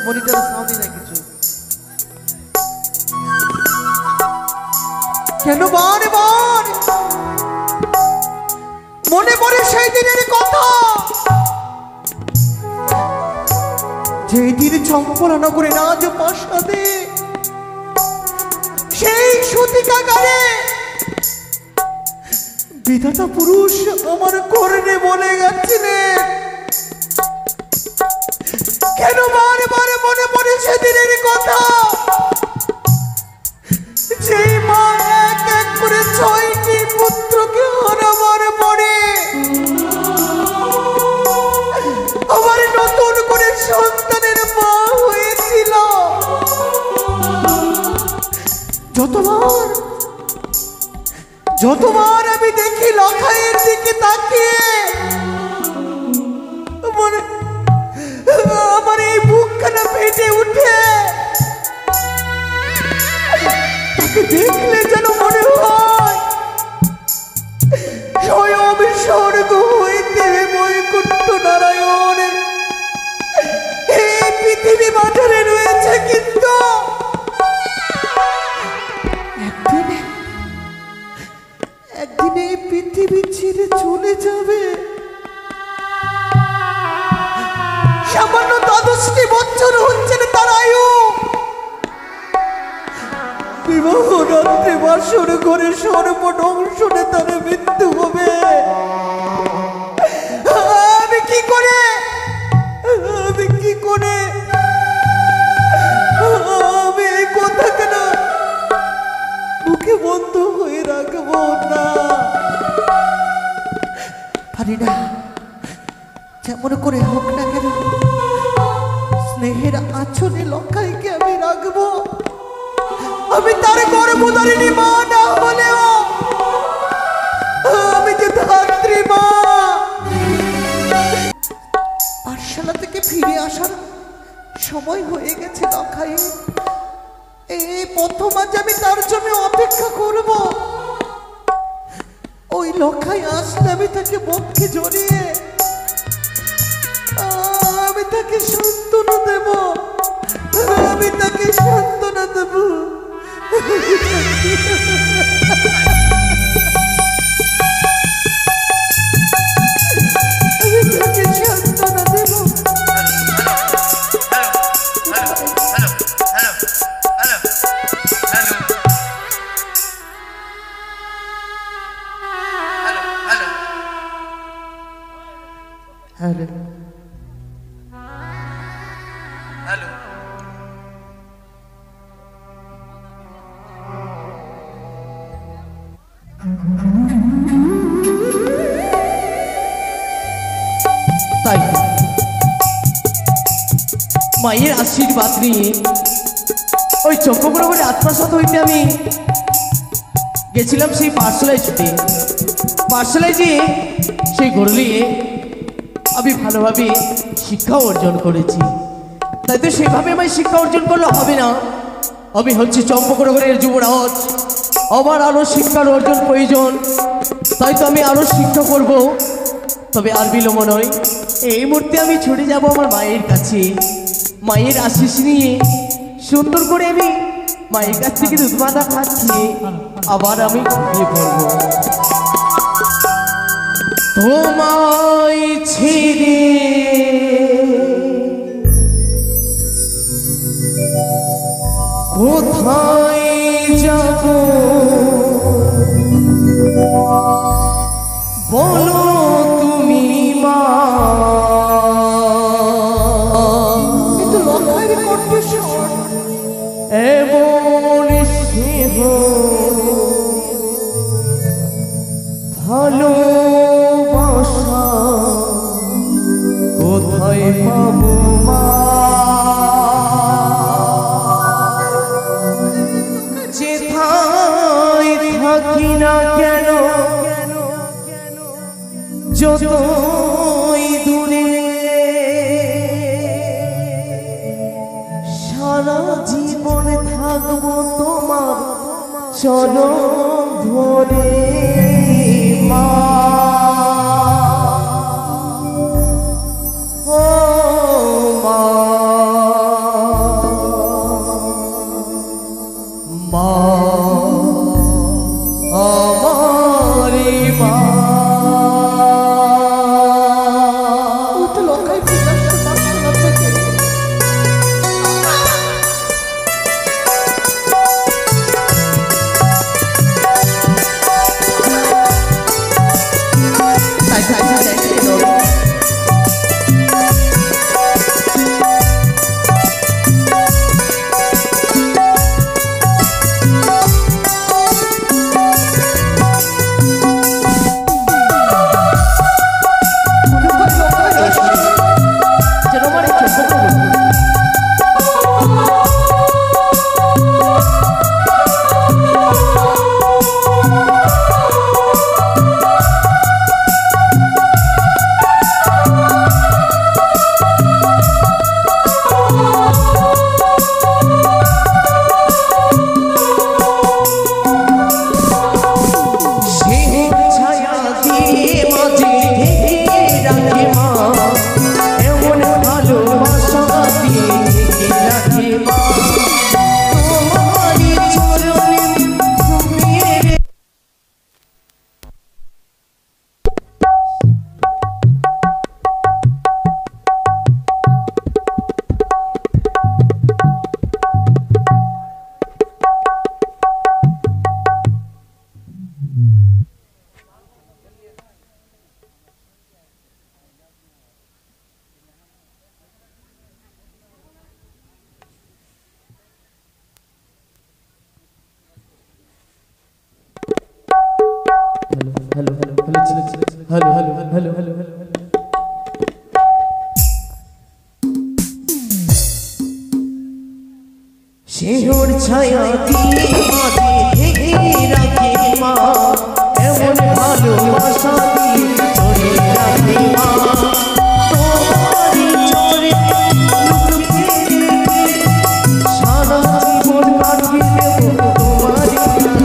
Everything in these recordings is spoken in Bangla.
মনিটরে সাউন্ডই নাই কিছু। কেন বারবার মনে পড়ে সেই দিনের কথা, যেই দিন চম্পলানগরে রাজপ্রাসাদে সেই সতীকাগারে বিধাতা পুরুষ আমার কর্ণে বলে গেছিলেন। কেন বারবার মনে পড়ে সেদিনের কথা, যেই মা এক এক করে 6টি পুত্রকে হারাবার পরে আমার নতুন করে সন্তানের মা হয়েছিল। যতবার আমি দেখি লখাইয়ের দিকে তাকিয়ে আমার এই বুকখানা ফেটে উঠে, তাকে দেখলে যেন মনে হয় স্বয়ং স্বর্গ হইতে বৈকুণ্ঠ নারায়ণ এই পৃথিবী মাঝারে রয়েছে। কিন্তু একদিন এই পৃথিবী ছেড়ে চলে যাবে। সামান্য 10টি বছর হচ্ছে না তার আয়ু। বিবাহ রাত্রে বাসর ঘরে সর্বনংশনে তার মৃত্যু হবে। আমি কি করে আমি এই কথা কেন মুখে বন্ধ হয়ে রাখবো না? পারি না, যেমন করে হোক না কেন স্নেহের আঁচলে লখাইকে আমি রাখবো। আমি তার গর্ভধারিণী মা না হলেও আমি যে ধাত্রী মা। পাঠশালা থেকে ফিরে আসার সময় হয়ে গেছে লখাই। এই প্রথম আজ আমি তার জন্য অপেক্ষা করব। ওই লখাই আসলে আমি তাকে বক্ষে জড়িয়ে আমি তাকে সান্ত্বনা দেব। আমি তাকে সান্ত্বনা দেব। हेलो हेलो তাই মায়ের আশীর্বাদ নিয়ে ওই চক্রবর্তী রাজপ্রাসাদ হইতে আমি গেছিলাম সেই পাঠশালায় ছুটে। পাঠশালায় যেয়ে সেই গড়লিয়ে আমি ভালোভাবে শিক্ষা অর্জন করেছি। তাই তো সেভাবে আমি শিক্ষা অর্জন করলে হবে না। আমি হচ্ছে চম্পকনগরের যুবরাজ, আমার আরও শিক্ষার অর্জন প্রয়োজন। তাই তো আমি আরও শিক্ষা করব। তবে আর বিলম্ব নয়, এই মুহূর্তে আমি ছুটে যাব আমার মায়ের কাছে। মায়ের আশীষ নিয়ে সুন্দর করে আমি মায়ের কাছ থেকে দুধ মাথা খাচ্ছি, আবার আমি ঘুমিয়ে পড়বো। তোমায় ছেড়ে কোথায় যাব বলো তুমি মা। কিন্তু লখাইয়ের কণ্ঠস্বর এমন স্নেহ ভালোবাসা hello hello hello hello hello শেহর ছায়া দিয়ে মাঝে ঢেকে রাখে মা এমন ভালোবাসা দিয়ে ধরে রাখে মা তোমারই চরে লুকিয়ে রেখে সারা জীবন কাটিয়ে দেব তোমারই কাছে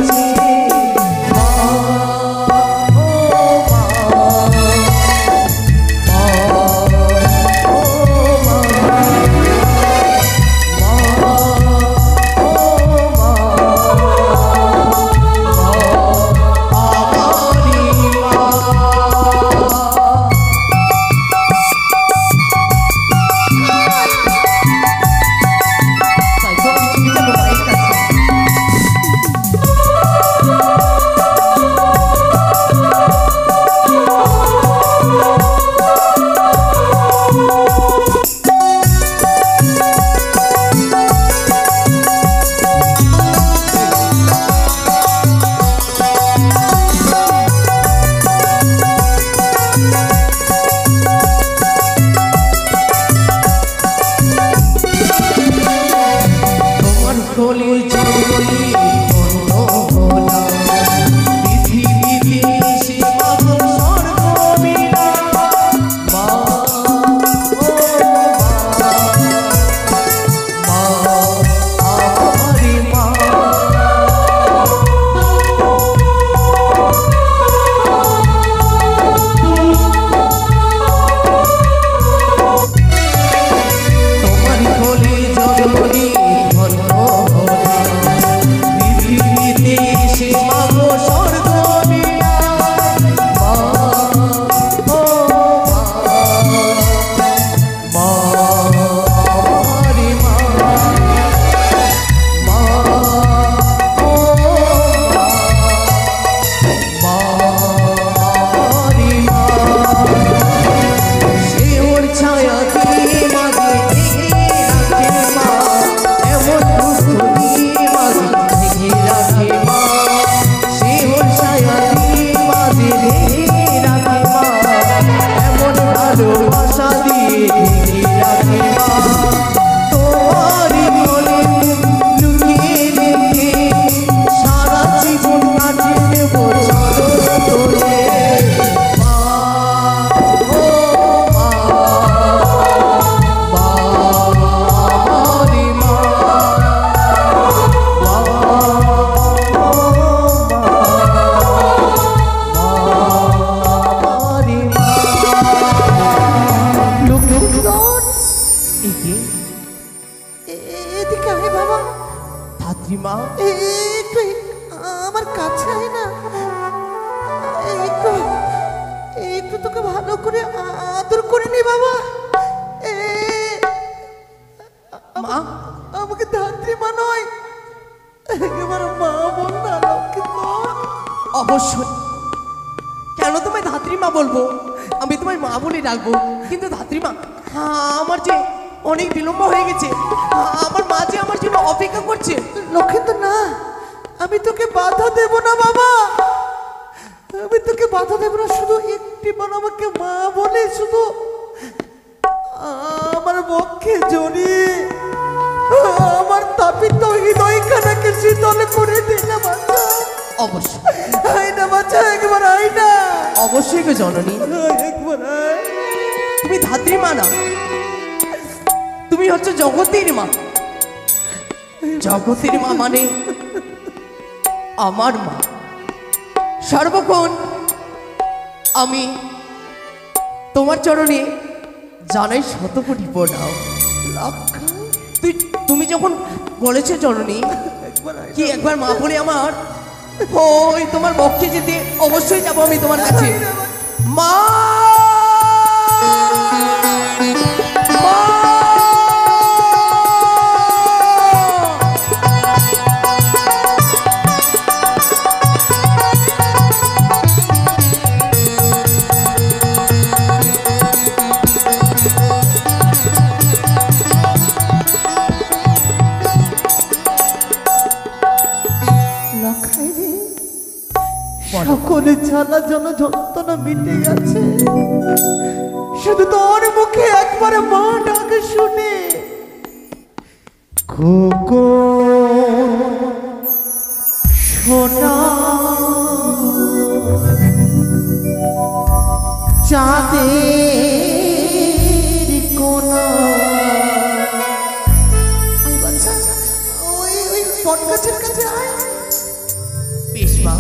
মা ও মা অবশ্যই কেন তোমায় ধাত্রীমা বলবো আমি তোমায় মা বলে ডাকবো কিন্তু ধাত্রীমা আমার যে অনেক বিলম্ব হয়ে গেছে আমার মা যে আমার জন্য অপেক্ষা করছে লক্ষেন্দ্র না আমি তোকে বাধা দেব না বাবা আমি তোকে বাধা দেব না শুধু একটি বার আমাকে মা বলে শুধু আমার বক্ষে জড়িয়ে আমার তাপিত হৃদয়খানাকে শীতল করে দে না বাচ্চা অবশ্যই আয় না বাচ্চা একবার আয় না অবশ্যই গো জননী একবার আয় তুমি ধাত্রীমা না তুমি হচ্ছে জগতের মা জগতের মা মানে আমার মা সর্বক্ষণ আমি তোমার চরণে জানাই শতকোটি প্রণাম তুমি যখন বলেছো জননী কি একবার মা বলে আমার ওই তোমার বক্ষে যেতে অবশ্যই যাবো আমি তোমার কাছে মা সকলে জ্বালা যেন যন্ত্রণা মিটে গেছে। শুধু তোর মুখে একবার মা ডাকে শুনে, খোকো সোনা চাঁদের কোনা। ওই বটগাছের কাছে আয়। বেশ মা।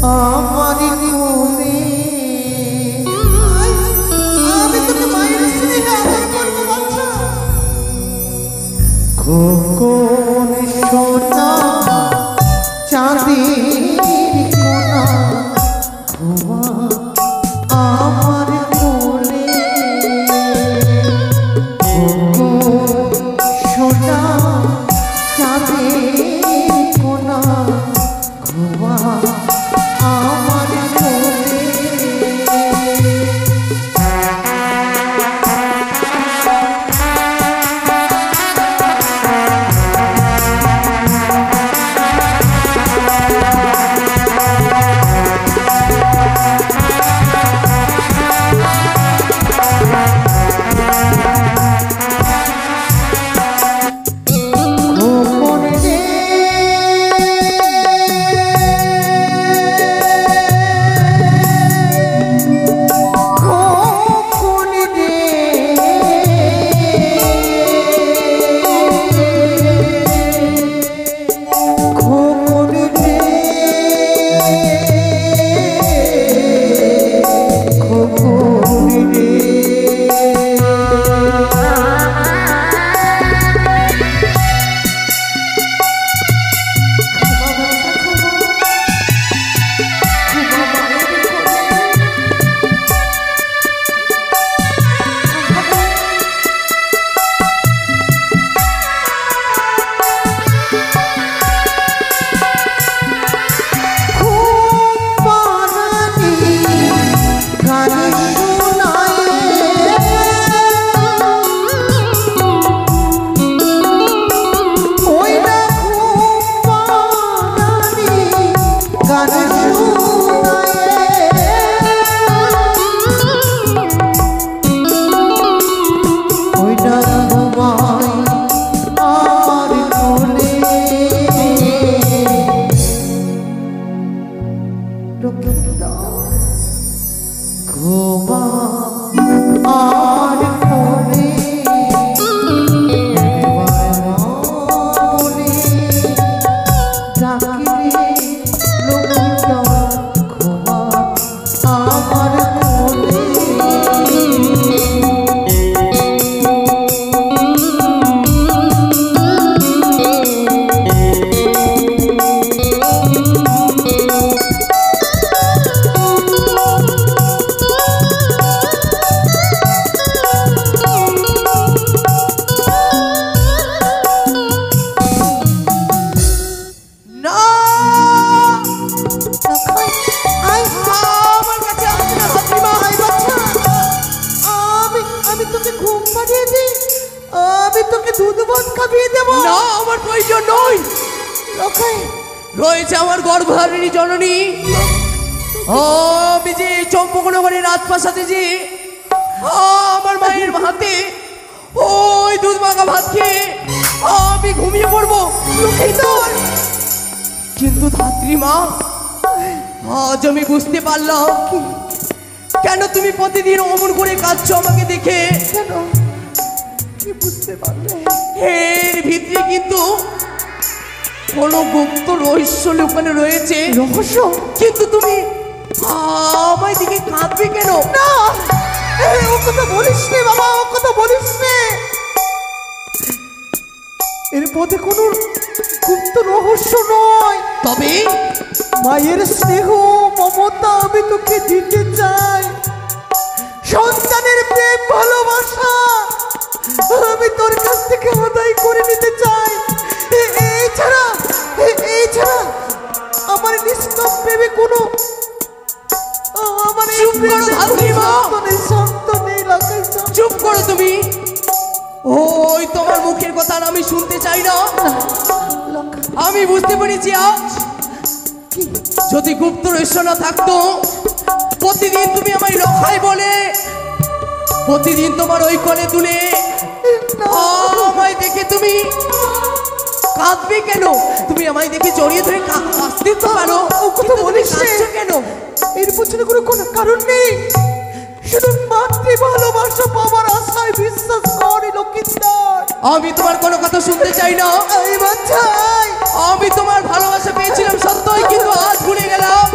আমার কোলে আমি তোকে মায়ের স্নেহে আদর করবো বাচ্চা। খোকন সোনা চাঁদের কোনা ঘুমা আমার কোলে। খোকন সোনা চাঁদের কোনা ঘুমা আমার কোলে। রয়েছে আমার গর্ভধারিণী জননী। আমি যে চম্পকনগরের রাজপ্রাসাদে যে আমার মায়ের হাতে ওই দুধ মাখা ভাত খেয়ে আমি ঘুমিয়ে পড়বো। কিন্তু ধাত্রী মা, আজ আমি বুঝতে পারলাম কেন তুমি প্রতিদিন অমন করে কাঁদছো আমাকে দেখে। কেন কি বুঝতে পারলে? এর ভিতরে কিন্তু কোনো গুপ্ত রহস্য লুকানো রয়েছে। রহস্য? কিন্তু তুমি আমায় দিকে কাঁদবে কেন? না, ও কথা বলিস নে বাবা, ও কথা বলিস নে। এর মধ্যে কোনো গুপ্ত রহস্য নয়। তবে মায়ের স্নেহ মমতা আমি তোকে দিতে চাই। সন্তানের প্রেম ভালোবাসা আমি তোর কাছ থেকে আদায় করে নিতে চাই। এছাড়া আমার নিষ্কাম প্রেমে কোনো আমার চুপ করো তুমি। ওই তোমার মুখের কথা আমি শুনতে চাই না। আমি বুঝতে পেরেছি আজ যদি গুপ্ত রহস্য না থাকতো, প্রতিদিন তুমি আমায় লখাই বলে, প্রতিদিন তোমার ওই কোলে তুলে আমায় দেখে তুমি কাঁদবে কেন? তুমি আমায় দেখে জড়িয়ে ধরে কাঁদতে তো পারো, ও কথা বলিস কেন? এর পিছনে কোনো কারণ নেই, শুধু মাতৃ ভালোবাসা পাওয়ার আশায় বিশ্বাস করি লক্ষিন্দর। আমি তোমার কোনো কথা শুনতে চাই না। এই বাচ্চাই, আমি তোমার ভালোবাসা পেয়েছিলাম সত্যই, কিন্তু আজ ভুলে গেলাম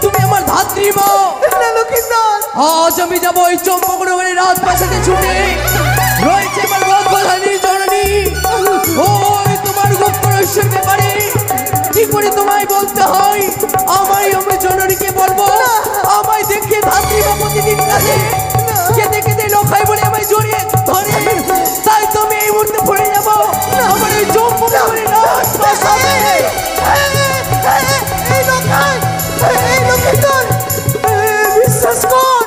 তুমি আমার ধাত্রী মা। না লক্ষিন্দর, আজ আমি যাবো ওই চম্পকনগরের রাজপ্রাসাদে ছুটে, রয়েছে আমার গর্ভধারী জননী। ওই তোমার গুপ্ত রহস্যের ব্যাপারে কি করে তোমায় বলতে হয়, আমায় আমার জননীকে বলবো। আমায় দেখে ধাত্রী মা প্রতিদিন কাঁদে, কেঁদে কেঁদে লখাই বলে আমায় জড়িয়ে ধরে, তাই তো আমি এই মুহূর্তে ভরে যাবো আমার ওই চম্পকনগরের রাজপ্রাসাদে। এই লক্ষাই, এই লক্ষিন্দর, বিশ্বাস কর,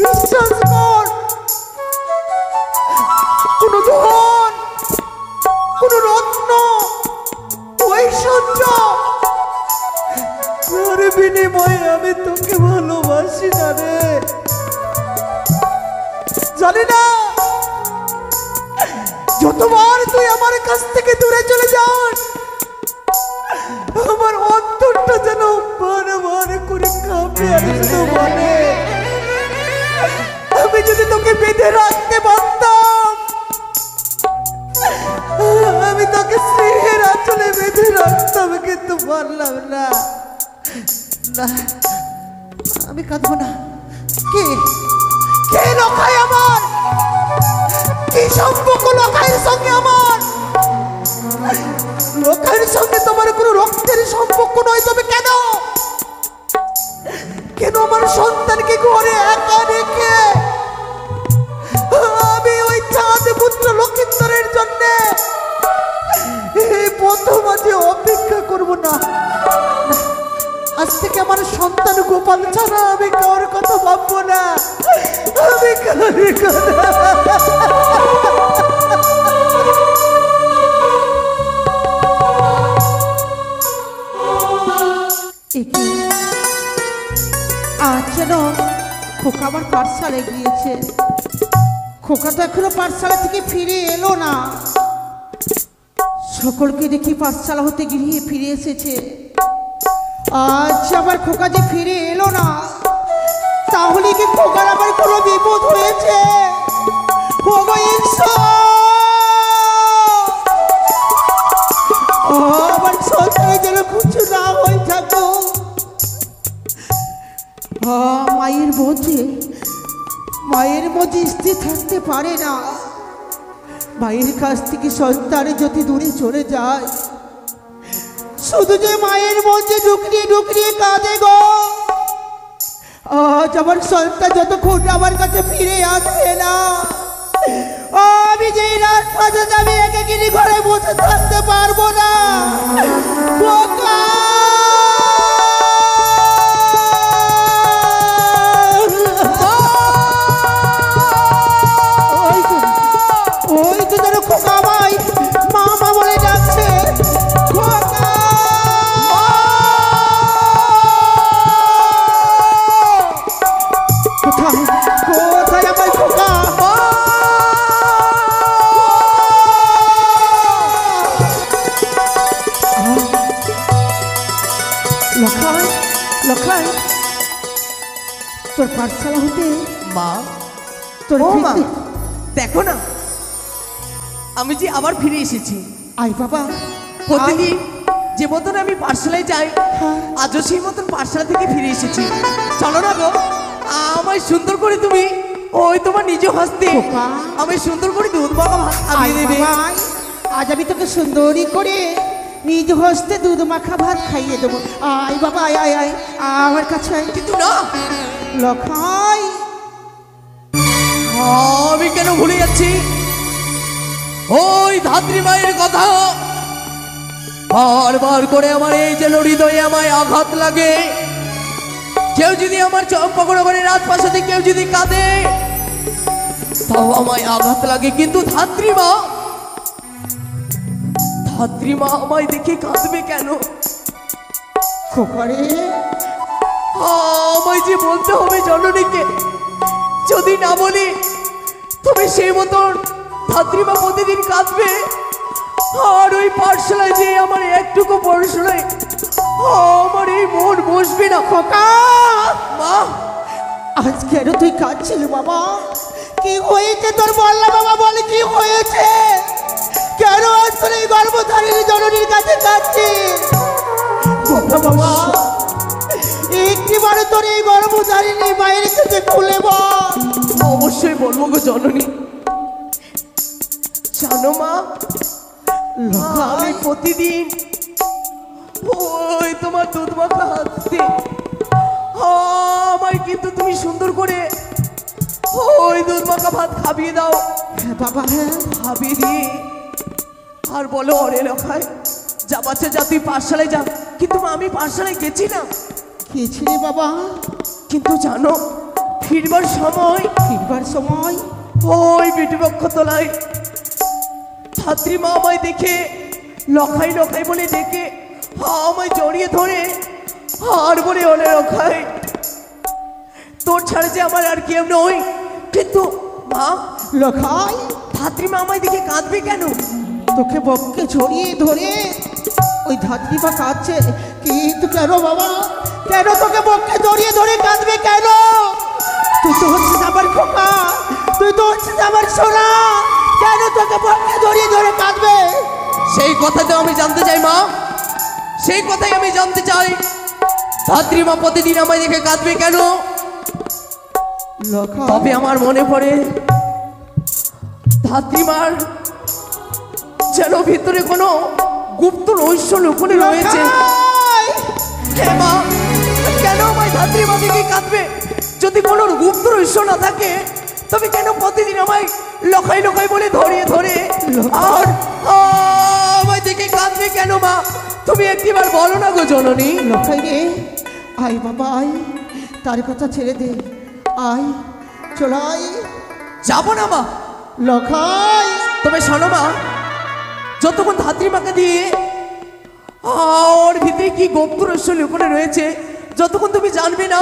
বিশ্বাস কর, কোনো ধন, কোনো রত্ন, ঐশ্বর্য, তার বিনিময়ে আমি তোকে ভালোবাসি না রে। জানি না যতবার তুই আমার কাছ থেকে দূরে চলে যাস, আমার অন্তরটা যেন বারবার করে কাঁপে আর শুধু বলে, আমি যদি তোকে বেঁধে রাখতে পারতাম, আমি তোকে স্নেহের আঁচলে বেঁধে রাখতাম, কিন্তু পারলাম না। না, আমি কাঁদবো না। কে কে লখাই আমার? কি সম্পর্ক লখাইয়ের সঙ্গে আমার? লখাইয়ের সঙ্গে তোমার কোনো রক্তের সম্পর্ক নয়, তবে কেন কেন আমার সন্তানকে ঘরে একা রেখে আমি ওই চাঁদ পুত্র লক্ষিন্দরের জন্য এই প্রথম আজ অপেক্ষা করব না? আজ থেকে আমার সন্তান গোপাল ছাড়া আমি কারোর কথা ভাববো না, আমি কারোর কথা। আজ যেন খোকা আবার পাঠশালায় গিয়েছে, খোকা তো এখনো পাঠশালা থেকে ফিরে এলো না। সকলকে দেখি পাঠশালা হতে গিয়ে ফিরে এসেছে, আজ আবার খোকা যে ফিরে এলো না, তাহলে কি খোকার আবার কোনো বিপদ হয়েছে? আমার সন্তানের যেন কিছু না হয়ে থাকো। মায়ের মধ্যে স্থির থাকতে পারে না, মায়ের কাছ থেকে সন্তান যদি দূরে চলে যায়, শুধু যে মায়ের মধ্যে ঢুকরিয়ে ঢুকরিয়ে কাঁদে গো। আজ আমার সন্তান যতক্ষণ আমার কাছে ফিরে আসবে না, আমি যে রাত পর্যন্ত আমি একাকিনী ঘরে বসে থাকতে পারবো না। ওই তো যেন খোকা আমায় মামা বলে যাচ্ছে। কোথায় আমার খোকা? লখাই, লখাই, তোর পাঠশালা হতে মা, তোর ও মা, দেখো না আমি যে আবার ফিরে এসেছি। আই বাবা, প্রতিদিন যে মতন আমি পাঠশালায় যাই, আজও সেই মতন পাঠশালা থেকে ফিরে এসেছি। চলো না গো, আমায় সুন্দর করে তুমি ওই তোমার নিজ হস্তে আমায় সুন্দর করে দুধ মাখা ভাত খাইয়ে দেবে। আজ আমি তোকে সুন্দরী করে নিজ হস্তে দুধ মাখা ভাত খাইয়ে দেবো। আয় বাবা, আয় আয় আয় আমার কাছে আয়। কিন্তু না লখাই, আমি কেন ভুলে যাচ্ছি ওই ধাত্রী মায়ের কথা? বারবার করে আমার এই যে হৃদয়ে আমায় আঘাত লাগে। কেউ যদি আমার চম্পকনগরের রাজপ্রাসাদে কেউ যদি কাঁদে, তাও আমায় আঘাত লাগে, কিন্তু ধাত্রী মা আমায় দেখে কাঁদবে কেন? খোকারে আমায় যে বলতে হবে জননীকে, যদি না বলি তুমি সেই মতন ধাত্রীমা প্রতিদিন কাঁদবে। আর ওই পাঠশালায় যে আমার একটুকু পড়াশোনায় আমার এই মন বসবে না। খোকা মা, আজ কেন তুই কাঁদছিস বাবা? কি হয়েছে তোর? বললা বাবা, বলে কি হয়েছে? কেন আসলে এই গর্ভধারিণী জননীর কাছে কাঁদছিস? বাবা, একটিবারে তোর এই গর্ভধারিণী বাইরে থেকে খুলে বল। অবশ্যই বলবো গো জননী। জানো মা, আমি প্রতিদিন ওই তোমার দুধ মাখা হাত দিয়ে আমায় কিন্তু তুমি সুন্দর করে ওই দুধ মাখা ভাত খাবিয়ে দাও। হ্যাঁ বাবা, হ্যাঁ খাবিয়ে দিয়ে আর বলো অরে লখায় যা বাচ্চা যা, তুই পাঠশালায় যা। কিন্তু মা, আমি পাঠশালায় গেছি না। গেছিলি বাবা? কিন্তু জানো, ফিরবার সময় ওই বিটুবক্ষ তলায় ছাত্রীমা আমায় দেখে লখাই লখাই বলে ডেকে আমায় জড়িয়ে ধরে আর বলে ওলে লখাই তোর ছাড়া যে আমার আর কেউ নই। কিন্তু মা, লখাই ছাত্রীমা আমায় দেখে কাঁদবে কেন? তোকে বককে ছড়িয়ে ধরে ওই ধাত্রীমা কাঁদছে। কিন্তু কেন বাবা, কেন তোকে বককে জড়িয়ে ধরে কাঁদবে কেন? তুই তো হচ্ছিস আমার খোকা, তুই তো হচ্ছিস আমার সোনা, কেন তোকে বককে জড়িয়ে ধরে কাঁদবে? সেই কথাটা আমি জানতে চাই মা, সেই কথাই আমি জানতে চাই। ধাত্রীমা প্রতিদিন আমায় দেখে কাঁদবে কেন? তবে আমার মনে পড়ে ধাত্রীমার যেন ভিতরে কোনো গুপ্ত রহস্য লুকোনো রয়েছে। হে মা, কেন আমায় ধাত্রীমা দেখে কাঁদবে? যদি কোনো গুপ্ত রহস্য না থাকে তবে কেন প্রতিদিন আমায় লখাই লখাই বলে ধরিয়ে ধরে আর আমায় দেখে কাঁদবে কেন? মা, তুমি একটিবার বলো না গো জননী। লখাই রে, আয় বাবা আয়, তার কথা ছেড়ে দে, আয় চলাই। যাবো না মা। লখাই তবে শোনো মা, যতক্ষণ ধাত্রীমাকে দিয়ে ওর ভিতরে কি গুপ্ত রহস্য লুকোনো রয়েছে যতক্ষণ তুমি জানবে না,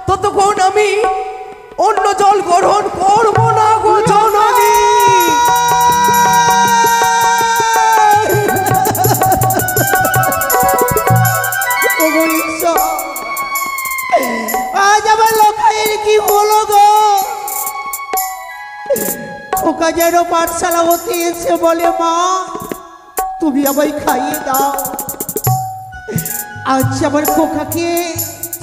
ততক্ষণ আমি অন্য জল গ্রহণ করবো না গো জননী। আজ আমার লখাইয়ের কি হলো গো? খোকা যেন পাঠশালা হতে এসে বলে, মা তুমি আমায় খাইয়ে দাও। আজ আমার খোকাকে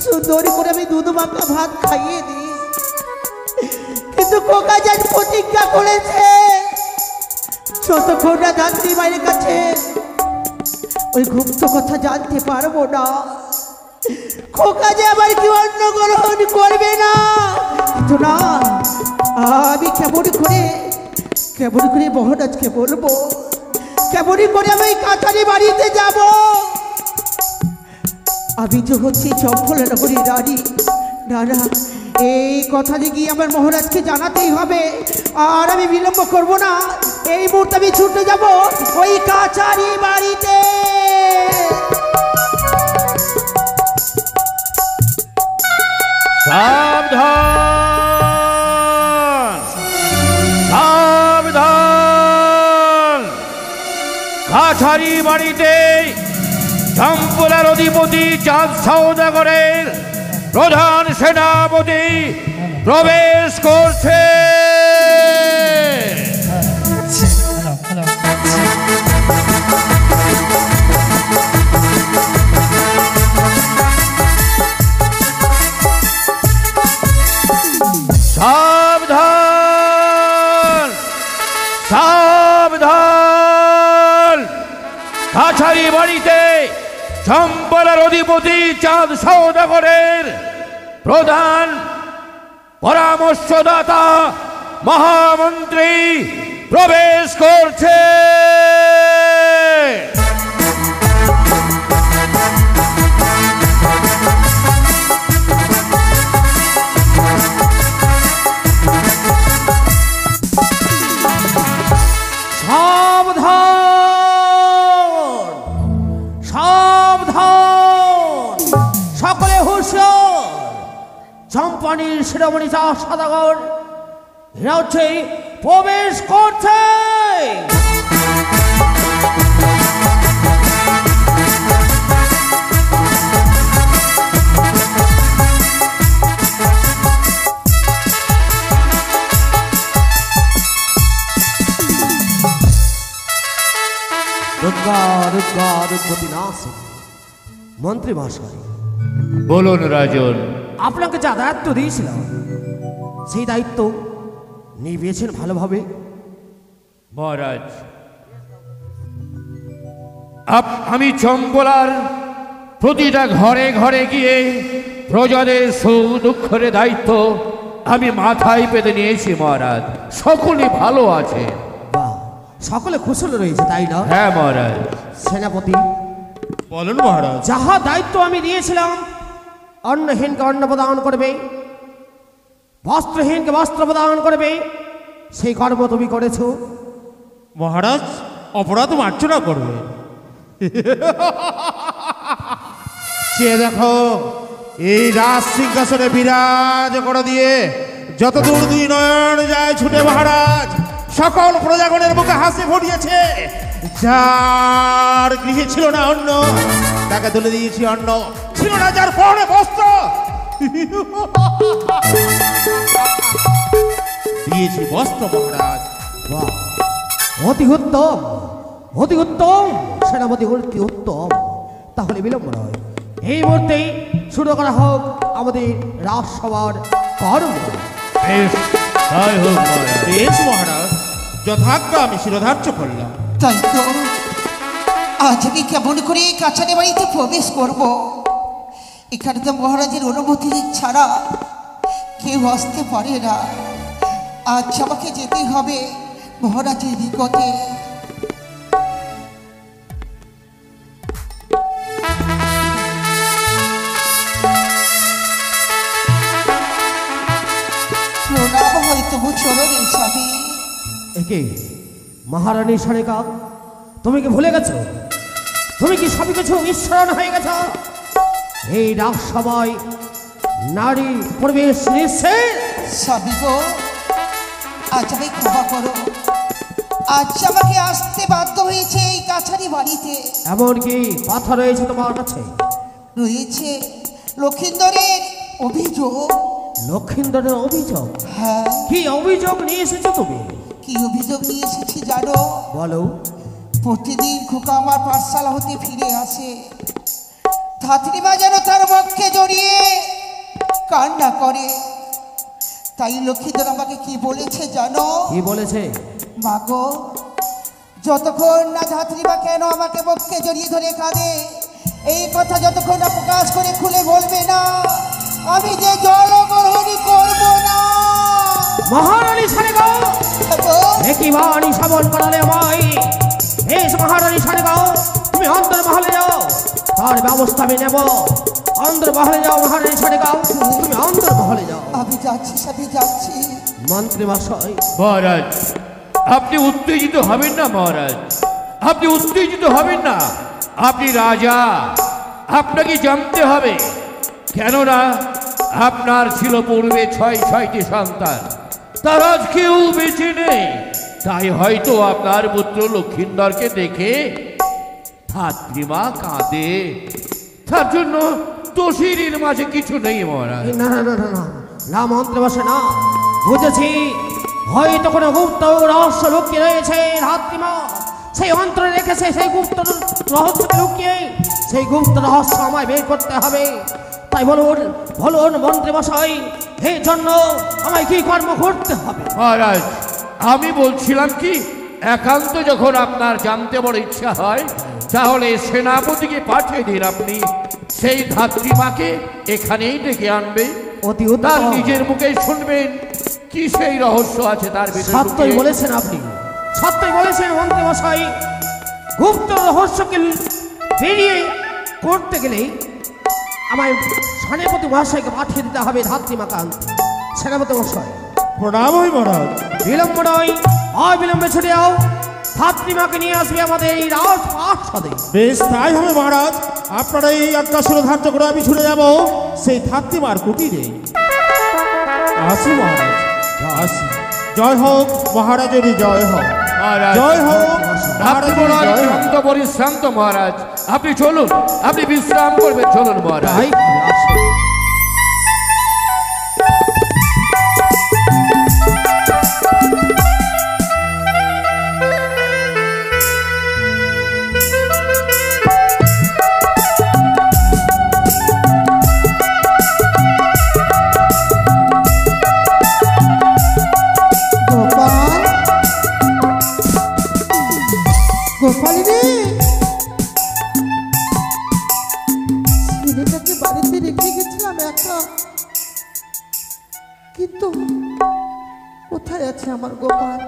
সুন্দর করে আমি দুধ মাখা ভাত খাইয়ে দিই, কিন্তু খোকা যেন প্রতিজ্ঞা করেছে যতক্ষণ না ধাত্রী মায়ের কাছে ওই গুপ্ত কথা জানতে পারবো না, খোকা যে আবার কি অন্ন গ্রহণ করবে না। কিন্তু না, আমি কেমন করে মহারাজকে বলবো, কেমন করে আমি কাছারি বাড়িতে যাব? আমি তো হচ্ছি চম্পল নগরী রানী। না না, এই কথা যে গিয়ে আমার মহারাজকে জানাতেই হবে। আর আমি বিলম্ব করব না, এই মুহূর্তে আমি ছুটে যাব ওই কাছারি বাড়িতে। সাবধান সাবধান, কাছারি বাড়িতে চম্পলার অধিপতি চাঁদ সওদাগরের প্রধান সেনাপতি প্রবেশ করছে। সাবধান সাবধান, কাছারি বাড়িতে চম্পলার অধিপতি চাঁদ সওদাগরের প্রধান পরামর্শদাতা মহামন্ত্রী প্রবেশ করছে। সাবধান সাবধান, শিরোমণি চা সদাগর এরা হচ্ছে প্রবেশ করছে। মন্ত্রী মহাশয়, বলুন রাজন। আপনাকে যা দায়িত্ব দিয়েছিলাম সেই দায়িত্ব নিভিয়েছেন ভালোভাবে? মহারাজ, আমি চম্বলার প্রতিটা ঘরে ঘরে গিয়ে প্রজাদের সুখ দুঃখের দায়িত্ব আমি মাথায় পেতে নিয়েছি মহারাজ। সকলে ভালো আছে। বাহ, সকলে কুশল রয়েছে তাই না? হ্যাঁ মহারাজ। সেনাপতি বলুন মহারাজ। যাহা দায়িত্ব আমি দিয়েছিলাম, অন্নহীনকে অন্ন প্রদান করবে, বস্ত্রহীনকে বস্ত্র প্রদান করবে, সেই কর্ম তুমি করেছো। মহারাজ অপরাধ মার্জনা করবে। সে দেখো এই রাজ সিংহাসনে বিরাজ করে দিয়ে যতদূর দুই নয়ন যায় ছুটে মহারাজ সকল প্রজাগণের মুখে হাসি ফুটিয়েছে। যার গৃহে ছিল না অন্ন তাকে তুলে দিয়েছি অন্ন, ছিল না যার পরনে বস্ত্র দিয়েছি বস্ত্র মহারাজ। বাহ, অতি উত্তম, অতি উত্তম সেনাপতি, অতি উত্তম। তাহলে বিলম্ব নয়, এই মুহূর্তেই শুরু করা হোক আমাদের রাজসভার কর্ম। বেশ, তাই হোক মহারাজ। বেশ মহারাজ, যথাজ্ঞা আমি শিরোধার্য করলাম। তাই তো আজ আমি কেমন করে কাছারি বাড়িতে প্রবেশ করব? এখানে তো মহারাজের অনুমতি ছাড়া কেউ আসতে পারে না। আজ আমাকে যেতে হবে মহারাজের নিকটে। প্রণাম হয়তো চরণে স্বামী। একে মহারানী সরেকা, তুমি কি ভুলে গেছো? তুমি কি সবই কিছু ঈশ্বরণ হয়ে গেছ? এই রাজসভায় নারী প্রবেশ নিষেধ। স্বামী গো, আজ আমি ক্ষমা করো। আজ আমাকে আসতে বাধ্য হয়েছে এই কাছারি বাড়িতে। এমনকি কথা রয়েছে তোমার কাছে? রয়েছে লক্ষিন্দরের অভিযোগ। লক্ষিন্দরের অভিযোগ? হ্যাঁ। কি অভিযোগ নিয়ে এসেছো তুমি? কি অভিযোগ নিয়ে এসেছি জানো? বলো। প্রতিদিন খোকা আমার পাঠশালা হতে ফিরে আসে, ধাত্রীমা যেন তার বক্ষে জড়িয়ে কান্না করে। তাই লক্ষ্মীধর আমাকে কি বলেছে জানো? কি বলেছে? মাগো, যতক্ষণ না ধাত্রীমা কেন আমাকে বক্ষে জড়িয়ে ধরে কাঁদে, এই কথা যতক্ষণ না প্রকাশ করে খুলে বলবে না, আমি যে জল গ্রহণ করব না। মহারানী সারেগাঁও, একই বাণী শ্রবণ করালে আমায়। বেশ মহারানী সারেগাঁও, তুমি অন্তর্মহলে যাও, তার ব্যবস্থা আমি নেব। অন্তর্মহলে যাও মহারানী সারেগাঁও, তুমি অন্তর্মহলে যাও। আমি যাচ্ছি, আমি যাচ্ছি। মন্ত্রী মশাই। মহারাজ, আপনি উত্তেজিত হবেন না মহারাজ, আপনি উত্তেজিত হবেন না। আপনি রাজা, আপনাকে জানতে হবে। কেননা আপনার ছিল পূর্বে 6টি সন্তান, তার আজ কেউ বেঁচে নেই। তাই হয়তো আপনার পুত্র লক্ষিন্দরকে দেখে ধাত্রীমা কাঁদে। তার জন্য দোষীর মাঝে কিছু নেই মহারাজ। না না না না না না মন্ত্রী মশাই, না, বুঝেছি। হয়তো কোনো গুপ্ত রহস্য লুকিয়ে রয়েছে। ধাত্রীমা সেই অন্তরে রেখেছে, সেই গুপ্ত রহস্যকে লুকিয়ে সেই গুপ্ত রহস্য আমায় বের করতে হবে। তাই বলুন, বলুন মন্ত্রী মশাই, এই জন্য আমায় কি কর্ম করতে হবে? মহারাজ, আমি বলছিলাম কি, একান্ত যখন আপনার জানতে বড় ইচ্ছা হয়, তাহলে সেনাপতিকে পাঠিয়ে দিন। আপনি সেই ধাত্রীমাকে এখানেই ডেকে আনবে, অতি তার উত্তম। নিজের মুখে শুনবেন কি সেই রহস্য আছে তার ভিতরে। সত্যই বলেছেন আপনি, সত্যই বলেছেন মন্ত্রী মশাই। গুপ্ত রহস্যকে বেরিয়ে করতে গেলে আমায় সেনাপতি মহাশয়কে পাঠিয়ে দিতে হবে ধাত্রীমাকে আনতে। সেনাপতি মশাই প্রণাম হয় মহারাজ। বিলম্ব নয়, অবিলম্বে ছুটে যাও, ধাত্রীমাকে নিয়ে আসবে আমাদের এই রাজপ্রাসাদে। বেশ, তাই হবে মহারাজ। আপনারা এই আজ্ঞা শিরোধার্য করে আমি ছুটে যাব সেই ধাত্রীমার কুটিরে। আসি মহারাজ, আসি। জয় হোক মহারাজের, জয় হোক মহারাজ, জয় হোক আপনি মহারাজের, বড় জয় হোক। ক্লান্ত পরিশ্রান্ত মহারাজ, আপনি চলুন, আপনি বিশ্রাম করবেন, চলুন মহারাজ। তাই আসো। গোপাল, গোপালিনী, ছেলেটাকে বাড়িতে রেখে গেছিলাম একা, কিন্তু কোথায় আছে আমার গোপাল?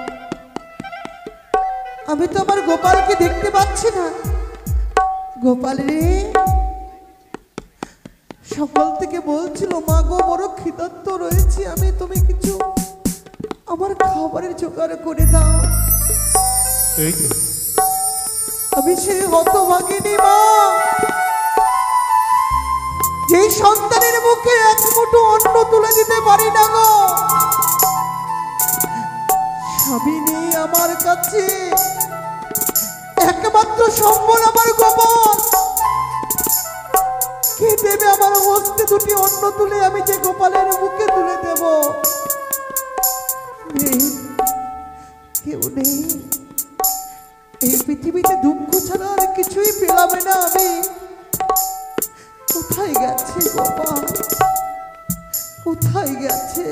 আমি তো আমার গোপালকে দেখতে পাচ্ছি না। গোপাল রে, সকাল থেকে বলছিল মা গো বড় ক্ষিদার্ত রয়েছে আমি, তুমি কিছু আমার খাবারের জোগাড় করে দাও। এই তো, আমি সেই হতভাগিনী মা, যেই সন্তানের মুখে এক মুঠো অন্ন তুলে দিতে পারি না গো। সবই নেই আমার কাছে, একমাত্র সম্বল আমার গোপাল। কে দেবে আমার হস্তে দুটি অন্ন তুলে আমি যে গোপালের মুখে তুলে দেব? নেই, কেউ নেই। এই পৃথিবীতে দুঃখ ছাড়া আর কিছুই পেলাম না আমি। কোথায় গেছে গোপাল, কোথায় গেছে?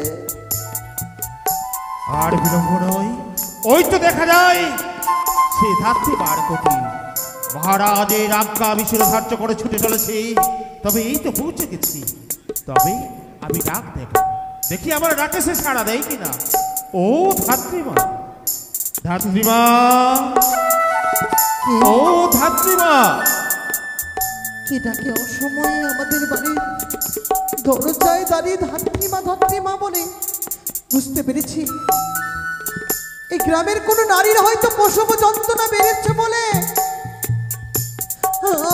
আর বিলম্ব নয়, ওই তো দেখা যায় সে ধাত্রী বারকতি মহারাজের আজ্ঞা আমি শিরোধার্য করে ছুটে চলেছি। তবে এই তো পৌঁছে গেছি, তবে আমি ডাক দেব, দেখি আমার ডাকে সে সাড়া দেয় কিনা। ও ধাত্রীমা, ধাত্রীমা, ও ধাত্রীমা। কে ডাকে অসময়ে আমাদের বাড়ির দরজায় দাঁড়িয়ে ধাত্রীমা ধাত্রীমা বলে? বুঝতে পেরেছি, এই গ্রামের কোনো নারীর হয়তো প্রসব যন্ত্রণা বেড়েছে বলে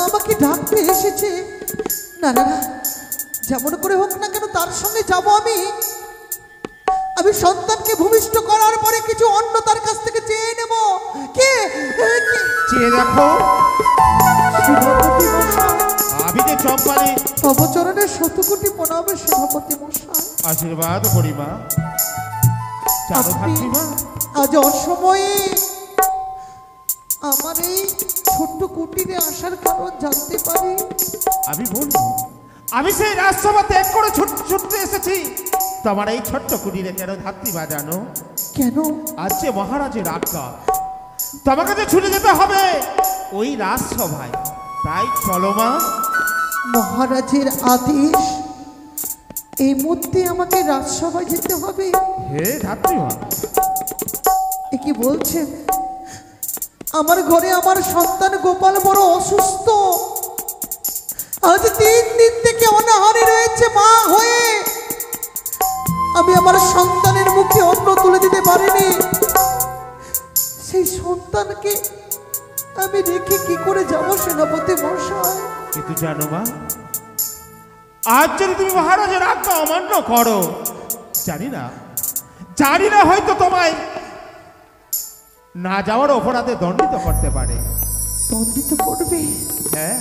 আমাকে ডাকতে এসেছে। না না না, যেমন করে হোক না কেন তার সঙ্গে যাব আমি। আমি সন্তানকে ভূমিষ্ঠ করার পরে কিছু অন্ন তার কাছ থেকে চেয়ে নেব। কে চেয়ে দেখো, সেনাপতি মশাই, আমি যে চম্পালে তব চরণের শতকোটি প্রণামে সেনাপতি মশাই। আশীর্বাদ করি মা। জানো আপনি ধাত্রীমা, আজ অসময়ে আমার এই ছোট্ট কুটিরে আসার কারণ জানতে পারি? আমি বলবো, আমি সেই রাজসভা ত্যাগ করে ছুটতে এসেছি তোমার এই ছোট্ট কুটিরে। কেন ধাত্রীমা জানো? কেন? আজ যে মহারাজের আজ্ঞা, তোমাকে যে ছুটে যেতে হবে ওই রাজসভায়। তাই চলো মা। মহারাজের আদেশ, এই মুহূর্তে আমাকে রাজসভায় যেতে হবে? হে ধাত্রীমা, এ কি বলছেন? আমার ঘরে আমার সন্তান গোপাল বড় অসুস্থ। আজ 3 দিন থেকে অনাহারে রয়েছে মা হয়ে। আমি আমার সন্তানের মুখে অন্ন তুলে দিতে পারিনি। সেই সন্তানকে আমি রেখে কি করে যাব সেনাপতি মশাই? কিন্তু জানো মা, আজ যদি তুমি মহারাজের আজ্ঞা অমান্য করো, জানি না হয়তো তোমায় না যাওয়ার অপরাধে দণ্ডিত করতে পারে। দণ্ডিত করবে? হ্যাঁ,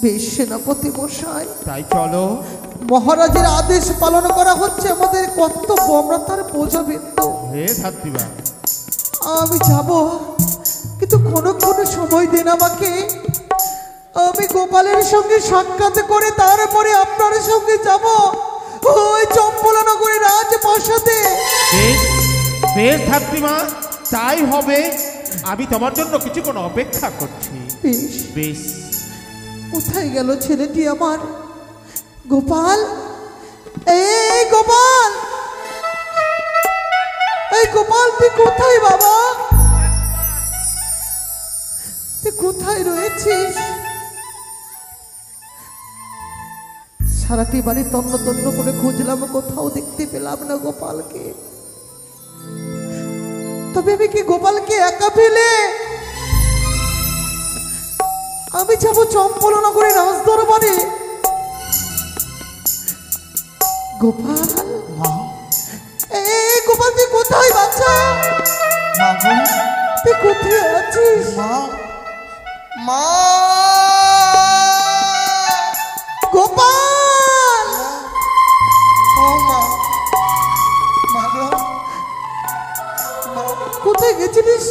বেশ সেনাপতি মশাই, তাই চলো। মহারাজের আদেশ পালন করা হচ্ছে আমাদের কর্তব্য, আমরা তার বোঝাবৃন্দ। হে ধাত্রীমা, আমি যাব, কিন্তু কোনো সময় দিন আমাকে। আমি গোপালের সঙ্গে সাক্ষাৎ করে তারপরে আপনার সঙ্গে যাব ওই চম্পলানগরের রাজপ্রাসাদে। বেশ বেশ ধাত্রীমা, তাই হবে। আমি তোমার জন্য কিছুক্ষণ অপেক্ষা করছি। বেশ। বেশ। কোথায় গেল ছেলেটি আমার? গোপাল, এই গোপাল, এই গোপাল, তুই কোথায় বাবা? তুই কোথায় রয়েছিস? সারাটি বাড়ি তন্ন তন্ন করে খুঁজলাম, কোথাও দেখতে পেলাম না গোপালকে। তবে আমি কি গোপালকে একা পেলে আমি যাব চম্পলনগরে রাজদরবারে? গোপাল, কোথায় আছিস? মা মা গোপাল! ও মা মা গো মা কোথায় গেছিলিস?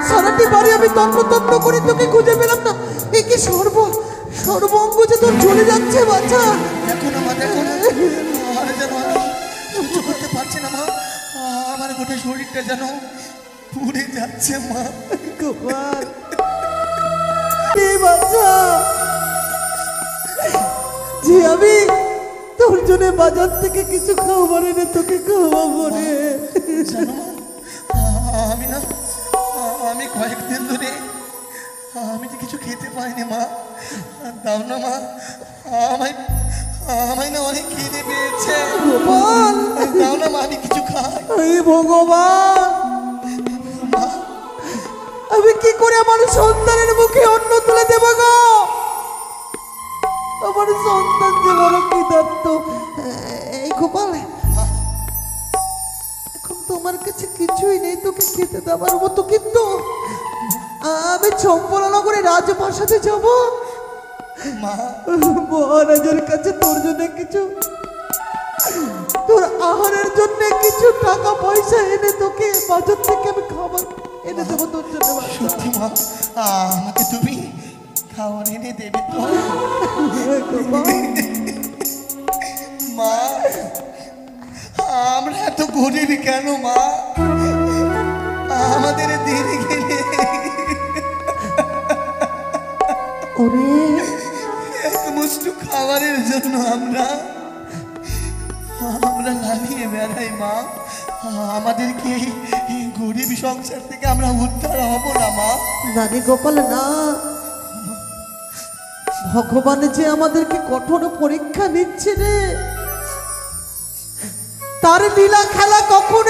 সারাটি বাড়ি আমি তন্ন তন্ন করে তোকে খুঁজে পেলাম না। এ কি সর্বঙ্গ যে তোর চলে যাচ্ছে বাচ্চা। দেখো না মা, দেখো না, আর যেন আমি সহ্য করতে পারছি না মা, আমার গোটা শরীরটা যেন পুড়ে যাচ্ছে মা। গোপাল, এই বাচ্চা যে আমি তোর জন্য বাজার থেকে কিছু খাবার এনে তোকে খাওয়াবো রে। জানো মা, আমি কয়েকদিন ধরে আমি তো কিছু খেতে পাইনি মা, দাও না মা, আমায় না অনেক খিদে পেয়েছে। গোপাল, দাও না মা, আমি কিছু খাই। এই ভগবান, আমি কি করে আমার সন্তানের মুখে অন্ন তুলে দেব গো? আমার সন্তান যে বড় ক্ষুধার্ত। এই গোপাল, এখন তোমার কাছে কিছুই নেই তোকে খেতে দেওয়ার মতো, কিন্তু আমি চম্পলনগরে রাজপ্রাসাদে যাব, মা মহারাজের কাছে তোর জন্য কিছু, তোর আহারের জন্য কিছু টাকা পয়সা এনে তোকে বাজার থেকে আমি খাবার এনে দেবো তোর জন্য। সত্যি মা, আমাকে তুমি খাবার এনে দেবে তো? মা, আমরা এত গরিব কেন মা? আমাদের দিনে গেলে ওরে, এক মুষ্টি খাবারের জন্য আমরা লাভিয়ে বেড়াই মা। আমাদেরকে এই গরিব সংসার থেকে আমরা উদ্ধার হব না মা। দাদি গোপাল, না, ভগবান যে আমাদেরকে কঠোর পরীক্ষা নিচ্ছে রে। তার লীলা খেলা কখন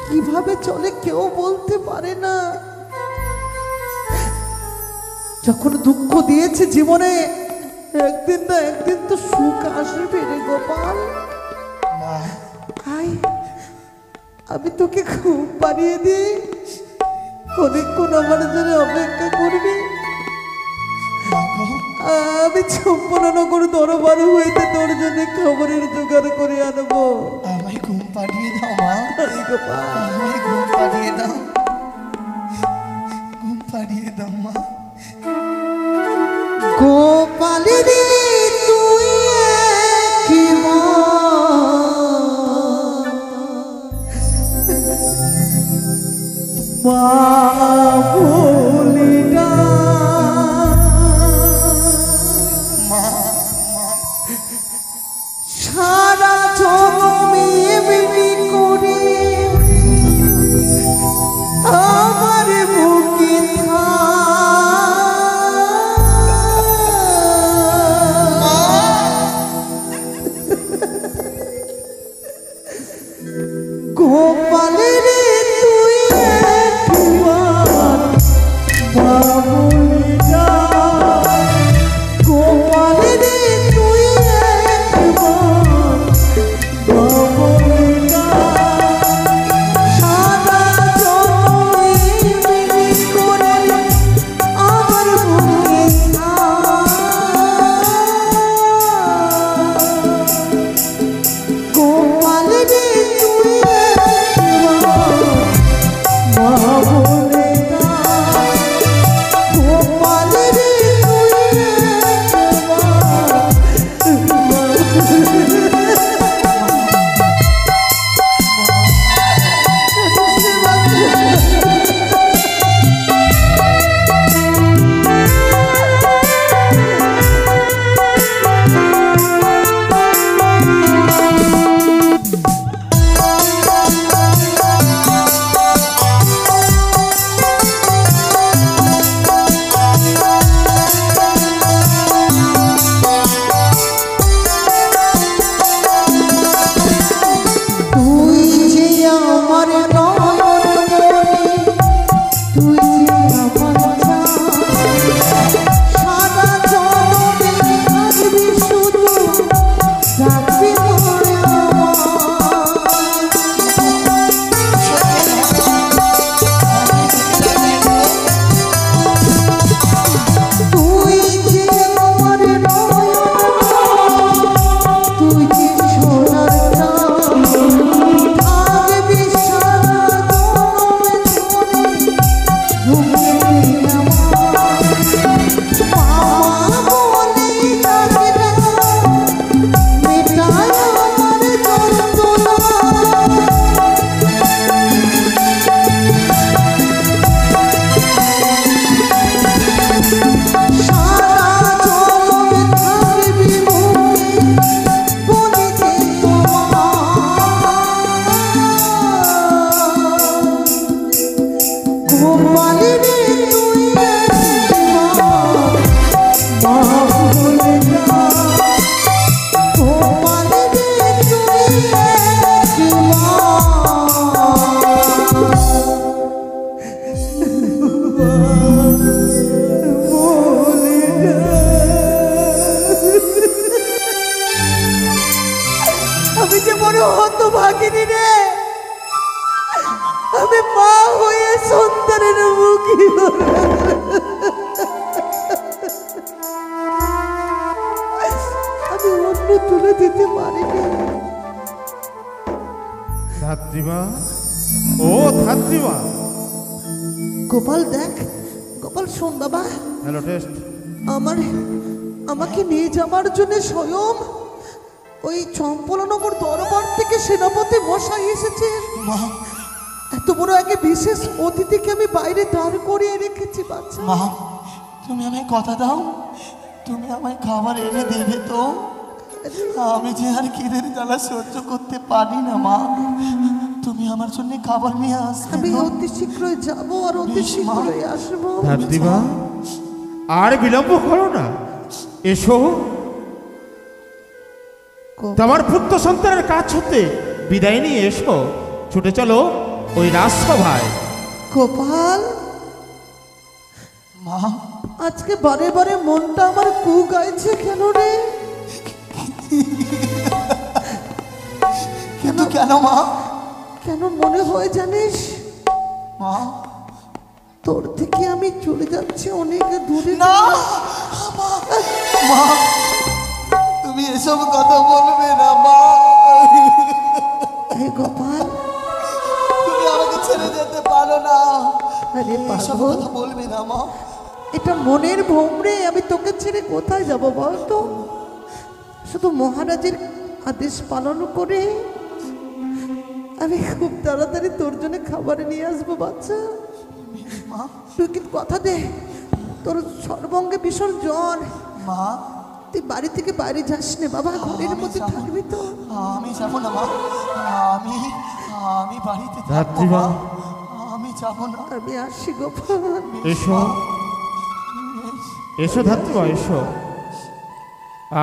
কিভাবে চলে কেউ বলতে পারে না। যখন দুঃখ দিয়েছে জীবনে, একদিন না একদিন তো সুখ আসবে রে গোপাল। মা, আয়, আমি তোকে খুব বানিয়ে দিই, অনেকক্ষণ আমার জন্য অপেক্ষা করবি। মা গো, আমি চম্পলনগর দরবার হইতে তোর জন্য খাবারের জোগাড় করে আনবো। আমায় ঘুম পাঠিয়ে দাও মা, আয় গোপাল, আমায় ঘুম পাঠিয়ে দাও, ঘুম পাঠিয়ে দাও মা। গোপালেরই তুই কি মা বলি না, মা মা সারা জগমে বিলি করে আমার বুকে আমি যে বড় হতভাগিনী রে, আমি মা হয়ে সন্তানের মুখী আমি অন্য তুলে দিতে পারিনি। ধাত্রীমা, ও ধাত্রীমা। গোপাল দেখ, গোপাল শোন বাবা, হ্যালো টেস্ট। আমাকে নিয়ে যাওয়ার জন্য স্বয়ং ওই চম্পলনগর দরবার থেকে সেনাপতি মশাই এসেছে। এত বড় আগে বিশেষ অতিথিকে আমি বাইরে দাঁড় করিয়ে রেখেছি বাচ্চা। মা, তুমি আমায় কথা দাও, তুমি আমায় খাবার এনে দেবে তো? আমি যে আর খিদের জ্বালা সহ্য করতে পারি না মা, তুমি আমার জন্য খাবার নিয়ে আসবে। আমি অতি শীঘ্রই যাবো আর অতি শীঘ্রই আসবো। ধাত্রীমা, আর বিলম্ব করো না, এসো। তোমার পুত্র সন্তানের কাছ হতে বিদায় নিয়ে এসো, ছুটে চলো ওই রাজসভায়। গোপাল, মা, আজকে বারে বারে মনটা আমার কু গাইছে কেন রে? কিন্তু কেন মা? কেন মনে হয় জানিস, মা, তোর থেকে আমি চলে যাচ্ছি অনেক দূরে। না মা, তুমি এসব কথা বলবে না মা। হে গোপাল, তুমি আমাকে ছেড়ে যেতে পারো না, আরে এসব পাগল, কথা বলবে না মা। এটা মনের ভোমরে, আমি তোকে ছেড়ে কোথায় যাব বলতো? শুধু মহারাজের আদেশ পালন করে আমি খুব তাড়াতাড়ি তোর জন্য খাবার নিয়ে আসবো বাচ্চা। মা, তুই কিন্তু কথা দে, তোর সর্বঙ্গে ভীষণ জ্বর, মা, তুই বাড়ি থেকে বাইরে যাস নে বাবা, ঘরের আমি মধ্যে যাবো। থাকবি তো? আমি যাবো না মা, আমি বাড়িতে থাকবো ধাত্রীমা, মা, আমি যাবো না। আমি আসি গোপাল। এসো, এসো ধাত্রীমা, এসো।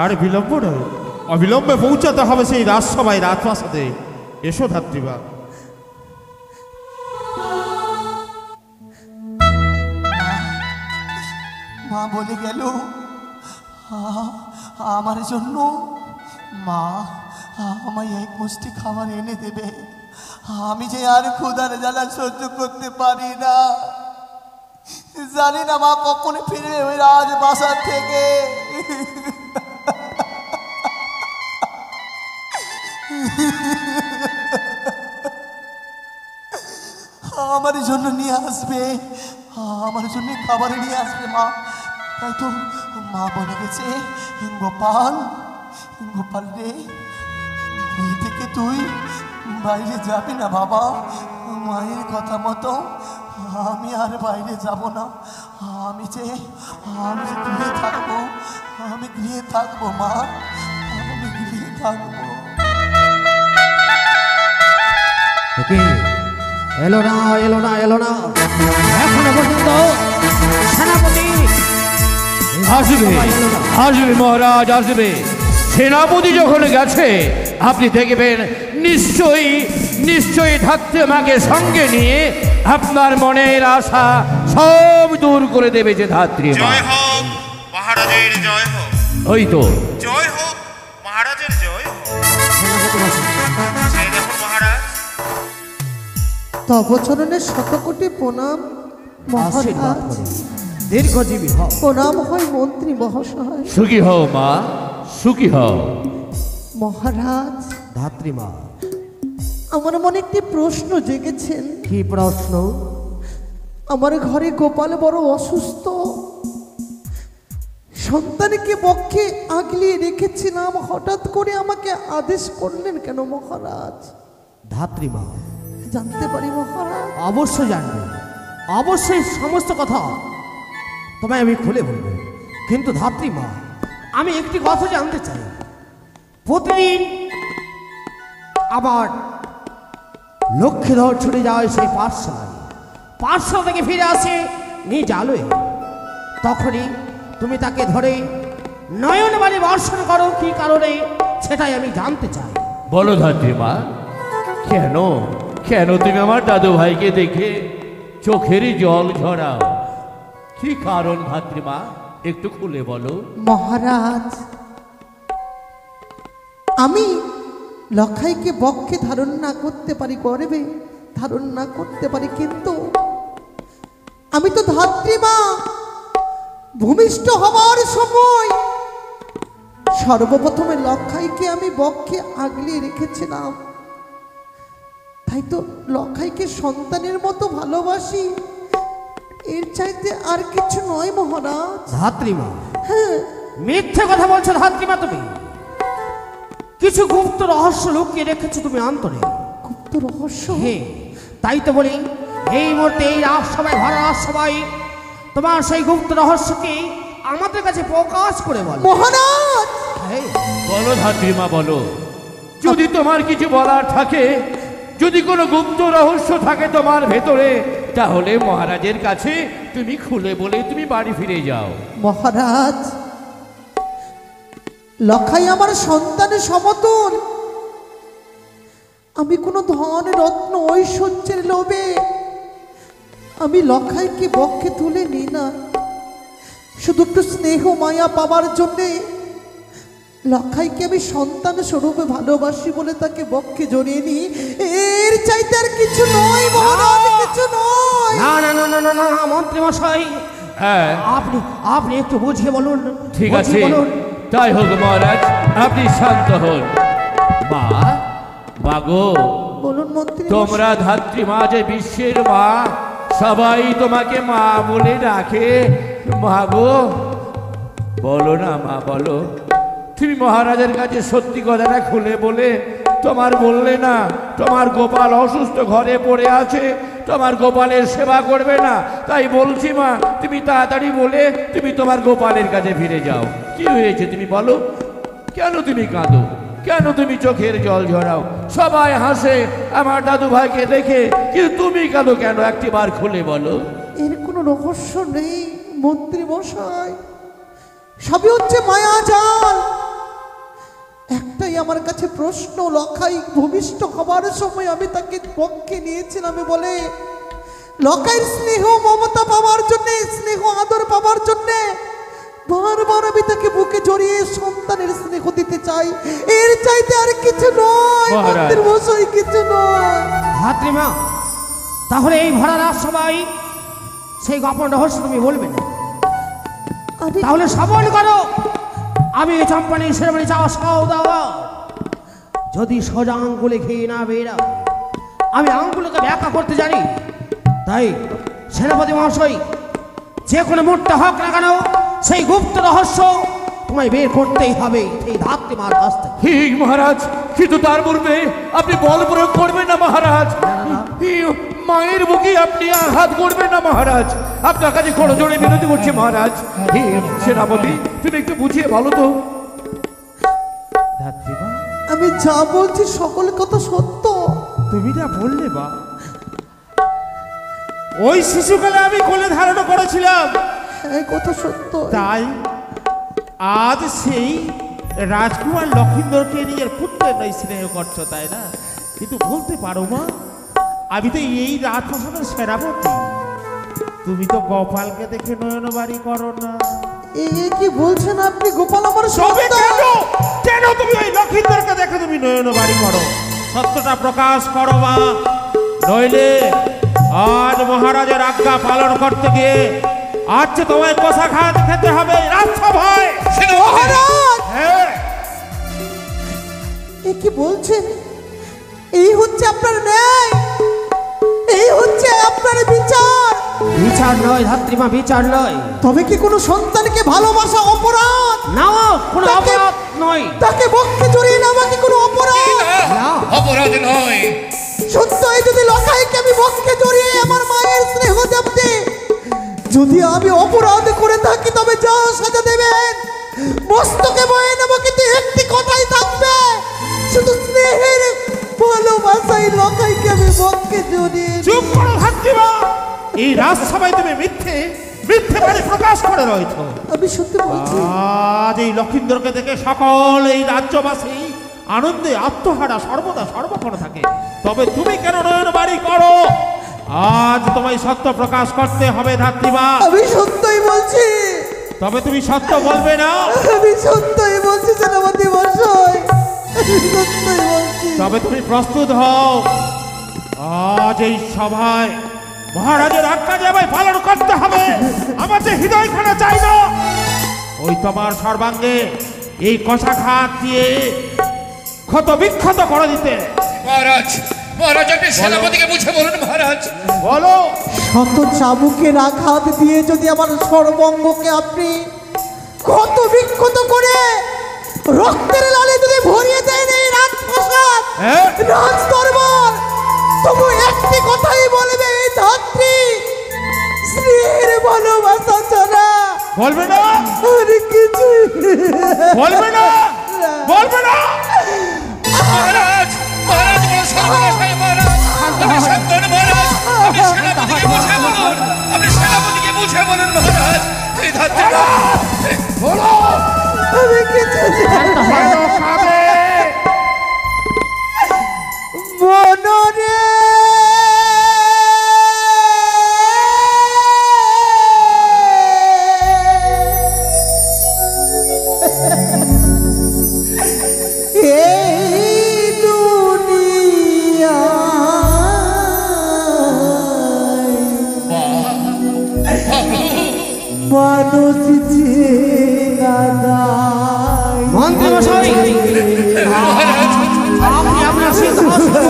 আর বিলম্ব নয়, অবিলম্বে পৌঁছাতে হবে সেই রাজসভায় রাজপ্রাসাদে। এসো ধাত্রীমা। মা বলে গেল আমার জন্য, মা আমায় এক মুষ্টি খাবার এনে দেবে। আমি যে আর ক্ষুধার জ্বালা সহ্য করতে পারি না। জানি না মা কখন ফিরবে ওই রাজবাসার থেকে। আমার জন্য নিয়ে আসবে, আমার জন্য খাবার নিয়ে আসবে মা। তাই তো মা বলে গেছে, গোপাল, গোপাল রে, এই থেকে তুই বাইরে যাবি না বাবা। মায়ের কথা মতো আমি আর বাইরে যাব না। আমি যে গৃহে থাকবো, আমি গৃহে থাকবো মা, আমি গৃহে থাকবো। এলো না, এলো না, এলো না, এখনো পর্যন্ত সেনাপতি আসবে, আসবে মহারাজ, আসবে। সেনাপতি যখন গেছে আপনি দেখবেন নিশ্চয়ই নিশ্চয়ই ধাত্রীমাকে সঙ্গে নিয়ে আপনার মনের আশা সব দূর করে দেবে যে ধাত্রীমা। জয় হোক মহারাজের, জয় হোক। ওই তো জয় হোক মহারাজের, জয় হোক। সেই দেখুন মহারাজ। তব চরণে শতকোটি প্রণাম আশীর্বাদ মহারাজ। করুন, দীর্ঘজীবী হও। প্রণাম হয় মন্ত্রী মহাশয়। সুখী হও মা, সুখী হও। মহারাজ, ধাত্রীমা, আমার মনে একটি প্রশ্ন জেগেছেন। কি প্রশ্ন? আমার ঘরে গোপাল বড় অসুস্থ, সন্তানকে বক্ষে আগলিয়ে রেখেছিলাম, হঠাৎ করে আমাকে আদেশ করলেন কেন মহারাজ? ধাত্রীমা, জানতে পারি মহারাজ? অবশ্যই জানবে, অবশ্যই সমস্ত কথা তোমায় আমি খুলে বলবো। কিন্তু ধাত্রীমা, আমি একটি কথা জানতে চাই। প্রতিদিন আবার লক্ষ্মীধর ছুটে যায় সেই পাঠশালায়, পাঠশালা থেকে ফিরে আসে নিজ আলোয়, তখনই তুমি তাকে ধরে নয়ন বাড়ি বর্ষণ করো, কি কারণে সেটাই আমি জানতে চাই। বলো ধাত্রীমা, কেন কেন তুমি আমার দাদু ভাইকে দেখে চোখের জল ঝরাও? কি কারণ ধাত্রীমা, একটু খুলে বলো। মহারাজ, আমি লখাইকে বক্ষে ধারণ না করতে পারি, গর্বে ধারণ না করতে পারি, কিন্তু আমি তো ধাত্রীমা, ভূমিষ্ঠ হবার সময় সর্বপ্রথমে লখাইকে আমি বক্ষে আগলিয়ে রেখেছিলাম। তাই তো লখাইকে সন্তানের মতো ভালোবাসি, এর চাইতে আর কিছু নয় মহারাজ। ধাত্রীমা, হ্যাঁ, মিথ্যে কথা বলছো ধাত্রীমা। তুমি কিছু গুপ্ত রহস্য লুকিয়ে রেখেছো তুমি অন্তরে। গুপ্ত রহস্য? হ্যাঁ, তাই তো বলি, এই মুহূর্তে এই রাজসভায়, ভরা রাজসভায় তোমার সেই গুপ্ত রহস্যকে আমাদের কাছে প্রকাশ করে বলো মহারাজ। হ্যাঁ, বলো ধাত্রীমা, বলো। যদি তোমার কিছু বলার থাকে, যদি কোনো গুপ্ত রহস্য থাকে তোমার ভেতরে, তাহলে মহারাজের কাছে তুমি খুলে বলে তুমি বাড়ি ফিরে যাও। মহারাজ, লখাই আমার সন্তানের সমতুল। আমি কোনো ধন রত্ন ঐশ্বর্যের লোভে আমি লখাইকে বক্ষে তুলে নিই না, শুধু একটু স্নেহ মায়া পাওয়ার জন্যে লখাইকে আমি সন্তান স্বরূপে ভালোবাসি বলে তাকে বক্ষে জড়িয়ে নিই। এর চাইতে আর কিছু নয় মহারাজ, কিছু নয়। না না না না না না না, মন্ত্রী মশাই, হ্যাঁ, আপনি আপনি একটু বুঝিয়ে বলুন। ঠিক আছে, বুঝিয়ে বলুন। তাই হোক মহারাজ, আপনি শান্ত হন। মা, মাগো, বলুন মন্ত্রী। তোমরা ধাত্রীমা যে বিশ্বের মা, সবাই তোমাকে মা বলে ডাকে। মাগো, বলো না মা, বলো। তুমি মহারাজের কাছে সত্যি কথাটা খুলে বলে তোমার বললে না তোমার গোপাল অসুস্থ, ঘরে পড়ে আছে, তোমার গোপালের সেবা করবে না। তাই বলছি মা, তুমি তাড়াতাড়ি বলে তুমি তোমার গোপালের কাছে ফিরে যাও। কি হয়েছে তুমি বলো? কেন তুমি কাঁদো? কেন তুমি চোখের জল ঝরাও? সবাই হাসে আমার দাদু ভাইকে দেখে, কিন্তু তুমি কাঁদো কেন? একটিবার খুলে বলো। এর কোনো রহস্য নেই মন্ত্রী মশাই, সবই হচ্ছে মায়াজাল। একটাই আমার কাছে প্রশ্ন, লখাই ভূমিষ্ঠ হবার সময় আমি তাকে পক্ষে নিয়েছিলাম বলে লখাইয়ের স্নেহ মমতা পাওয়ার জন্যে, স্নেহ আদর পাওয়ার জন্যে বারবার আমি তাকে বুকে জড়িয়ে সন্তানের স্নেহ দিতে চাই। এর চাইতে আর কিছু নয় মন্ত্রী মশাই, কিছু নয়। ধাত্রীমা, তাহলে এই ভরা রাজসভায় সেই গোপন রহস্য তুমি বলবে না? আমি তাহলে সবল করো। আমি চম্পানি সেরেমনি চাওয়া সওদাগর, যদি সোজা আঙ্গুলে খেয়ে না বেরা, আমি আঙ্গুলকে ব্যাখ্যা করতে জানি। তাই সেনাপতি মহাশয়, যে কোনো মুহূর্তে হোক না কেন সেই গুপ্ত রহস্য তোমায় বের করতেই হবে সেই ধাত্রীমার কাছ থেকে। ঠিক মহারাজ, কিন্তু তার পূর্বে আপনি বল প্রয়োগ করবেন না মহারাজ। মায়ের বুকে আপনি আঘাত করবেন না মহারাজ। আপনার কাছে করজোড়ে বিনতি করছি মহারাজ। সেনাপতি, তুমি একটু বুঝিয়ে বলো তো। ধাত্রীমা, আমি যা বলছি সকল কথা সত্য। তুমি না বললে বা, ওই শিশুকালে আমি কোলে ধারণ করেছিলাম, এই কথা সত্য। তাই আজ সেই রাজকুমার লক্ষিন্দরকে নিজের পুত্রের নয় স্নেহ করছো, তাই না? কিন্তু বলতে পারো মা, আমি তো এই রাজপ্রাসাদের সেনাপতি, তুমি তো গোপালকে দেখে নয়ন বাড়ি করো না। এই কি বলছেন আপনি? গোপাল আমার তবে সন্তান। কেন, কেন তুমি ওই লক্ষিন্দরকে দেখে তুমি নয়ন বাড়ি করো? সত্যটা প্রকাশ করো মা, নইলে আজ মহারাজের আজ্ঞা পালন করতে গিয়ে আজ যে তোমায় কষা খাত খেতে হবে রাজসভায়। মহারাজ, হ্যাঁ, এ কি বলছেন? এই হচ্ছে আপনার ন্যায়, এই হচ্ছে আপনার বিচার? বিচার নয় ধাত্রীমা, বিচার নয়। তবে কি কোনো সন্তানকে ভালোবাসা অপরাধ? না, কোনো অপরাধ নয়। তাকে বক্ষে জড়িয়ে নেওয়া কি কোনো অপরাধ? না, অপরাধ নয়। সত্যই যদি লখাইকে আমি বক্ষে জড়িয়ে আমার মায়ের স্নেহ দেবতে যদি আমি অপরাধ করে থাকি, তবে যা সাজা দেবেন মস্তকে বয়ে নেব, কিন্তু একটি কথাই থাকবে, শুধু স্নেহের ভালোবাসাই লখাইকে আমি বক্ষে জড়িয়ে। চুপ করো ধাত্রীমা, এই রাজসভায় তুমি মিথ্যে মিথ্যে বাণী প্রকাশ করে রয়েছো। আমি সত্যি বলছি। আজ এই লক্ষিন্দরকে দেখে সকল এই রাজ্যবাসী আনন্দে আত্মহারা সর্বদা সর্বক্ষণ থাকে, তবে তুমি কেন নয়ন বাড়ি করো? আজ তোমায় সত্য প্রকাশ করতে হবে ধাত্রীমা। আমি সত্যই বলছি। তবে তুমি সত্য বলবে না? আমি সত্যই বলছি সেনাপতি মশাই। সত্যই বলছি। তবে তুমি প্রস্তুত হও, আজ এই সভায় মহারাজের আজ্ঞা যে আমায় পালন করতে হবে। আমার যে হৃদয়খানা চাই না, ওই তোমার সর্বাঙ্গে এই কষাঘাত দিয়ে ক্ষত বিক্ষত করে দিতে। মহারাজ, মহারাজ আপনি সেনাপতিকে বুঝে বলুন মহারাজ। বলো। শত চাবুকের আঘাত দিয়ে যদি আমার সর্বঙ্গকে আপনি ক্ষত বিক্ষত করে রক্তের লালে যদি ভরিয়ে দেন এই রাজপ্রাসাদ, রাজ দরবার, তবু একটি কথাই বলবে, এই ধাত্রী স্ত্রীর ভালোবাসা ছাড়া বলবে না, আর কিছু বলবে না, বলবে না। মহারাজ, মহারাজ বড় সর্বনাশ হয় মহারাজ। আপনি সাবধান মহারাজ, আপনি সেনাপতিকে বুঝে বলুন, আপনি সেনাপতিকে বুঝে বলুন মহারাজ। এই ধাত্রীটা বলো। আমি কিছু কেন খাবে? মনরে এই দুনিয়া মানুষ যে নাদায় মন্ত্রী মশাই, আপনি আপনার সিংহাসন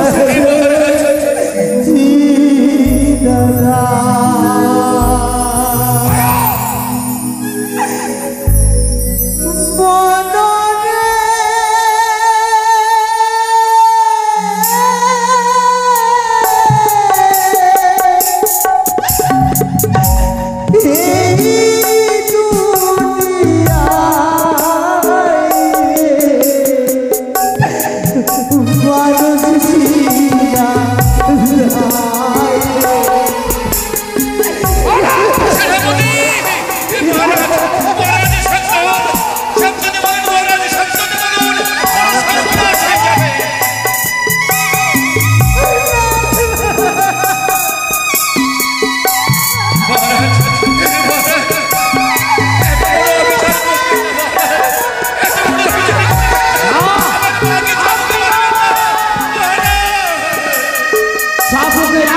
শাসকের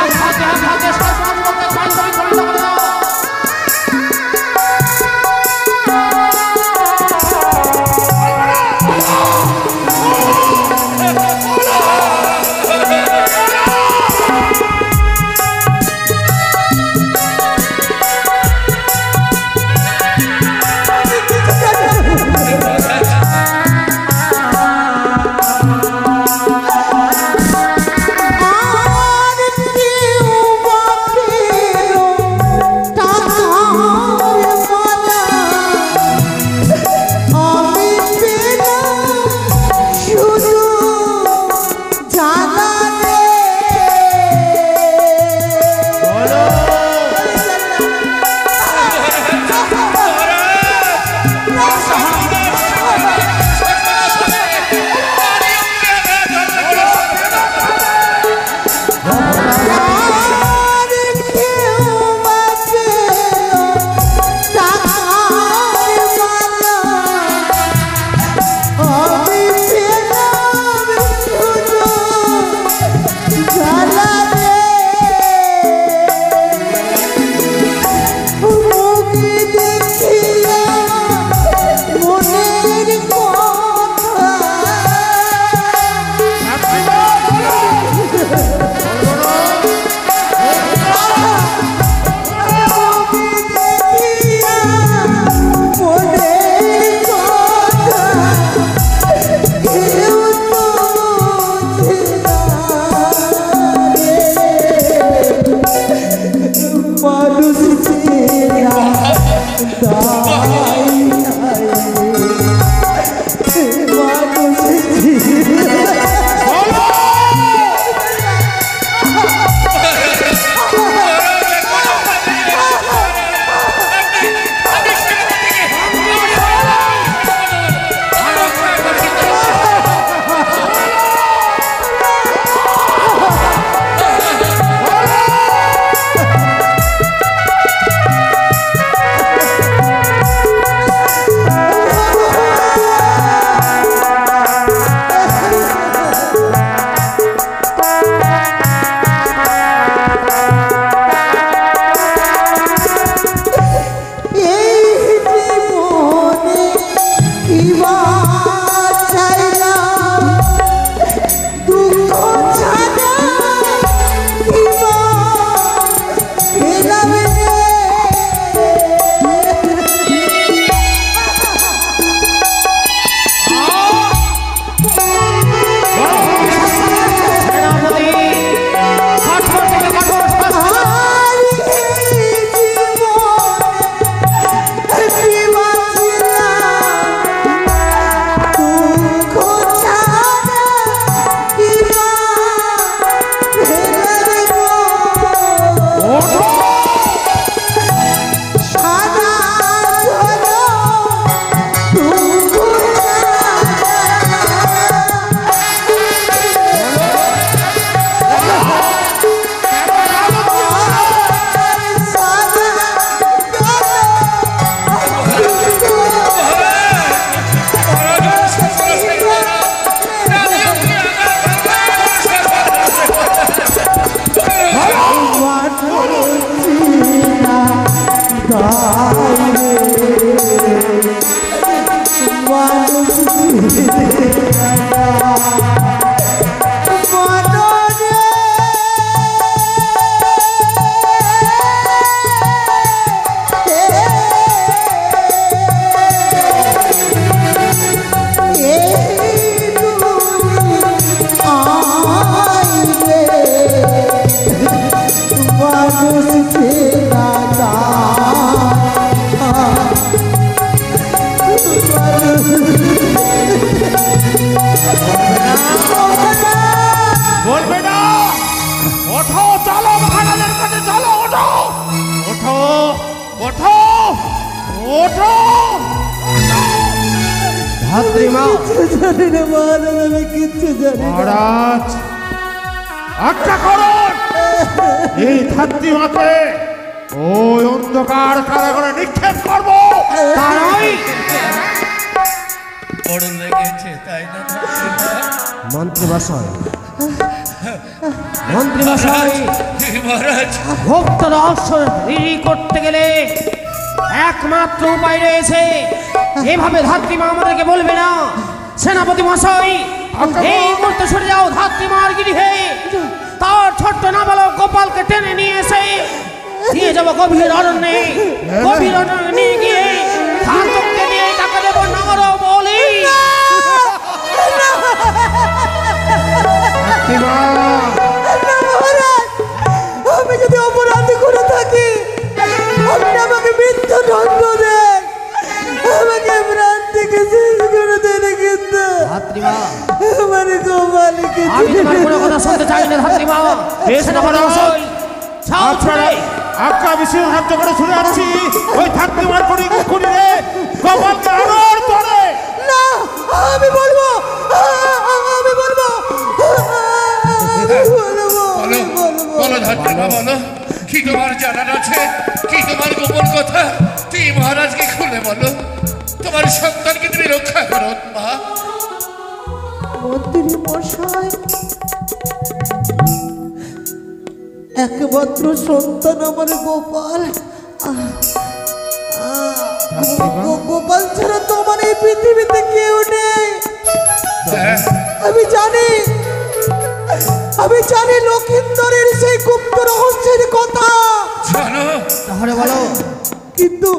ওঠো ধাত্রীমা কিচ্ছু জানি না মহারাজ, আমি কিচ্ছু জানি না। মহারাজ আজ্ঞা করুন এই ধাত্রীমাকে ওই অন্ধকার কারাগারে নিক্ষেপ করবো। তারাই বড় লেগেছে তাই না মন্ত্রী মশাই, মন্ত্রী মশাই, মহারাজ? ভক্ত রহস্য রিরি করতে গেলে একমাত্র উপায় রয়েছে। এভাবে ধাত্রীমা আমাদেরকে বলবে না। সেনাপতি মশাই, এই মুহূর্তে সরে যাও ধাত্রীমার গৃহে। তার ছোট্ট নাবালক গোপালকে টেনে নিয়ে এসে নিয়ে যাবো গভীর অরণ্যে। গভীর অরণ্যে নিয়ে গিয়ে ঘাতককে নিয়ে টাকা দেবো নগর বলি। ধাত্রীমা না মহারাজ, আমি যদি অপরাধ করে থাকি আপনি আমাকে মৃত্যু দণ্ড দেন, আমাকে প্রাণ থেকে শেষ করে দেন, কিন্তু ধাত্রীমা, আমার গোপালকে আমি তোমার কোনো কথা শুনতে চাই না ধাত্রীমা। সেনাপতি মশাই, যাও আপনারা ছুটে। আজ্ঞা বিশেষ সাহায্য করে শুনে আসছি ওই ধাত্রীমার খুনিরে গোপালকে আদর করে। না, আমি বলবো, আমি বলবো, বলো বলো ধাত্রীমা, বলো কি তোমার জানার আছে? কি তোমার গোপন কথা? তুই মহারাজকে খুলে বলো। তোমার সন্তানকে তুমি রক্ষা করো মা। মন্ত্রী মশাই, একমাত্র সন্তান আমার গোপাল। গোপাল ছাড়া তো আমার এই পৃথিবীতে কেউ নেই। আমি জানি লক্ষিন্দরের সেই গুপ্ত রহস্যের কথা, জানো? তাহলে বলো। কিন্তু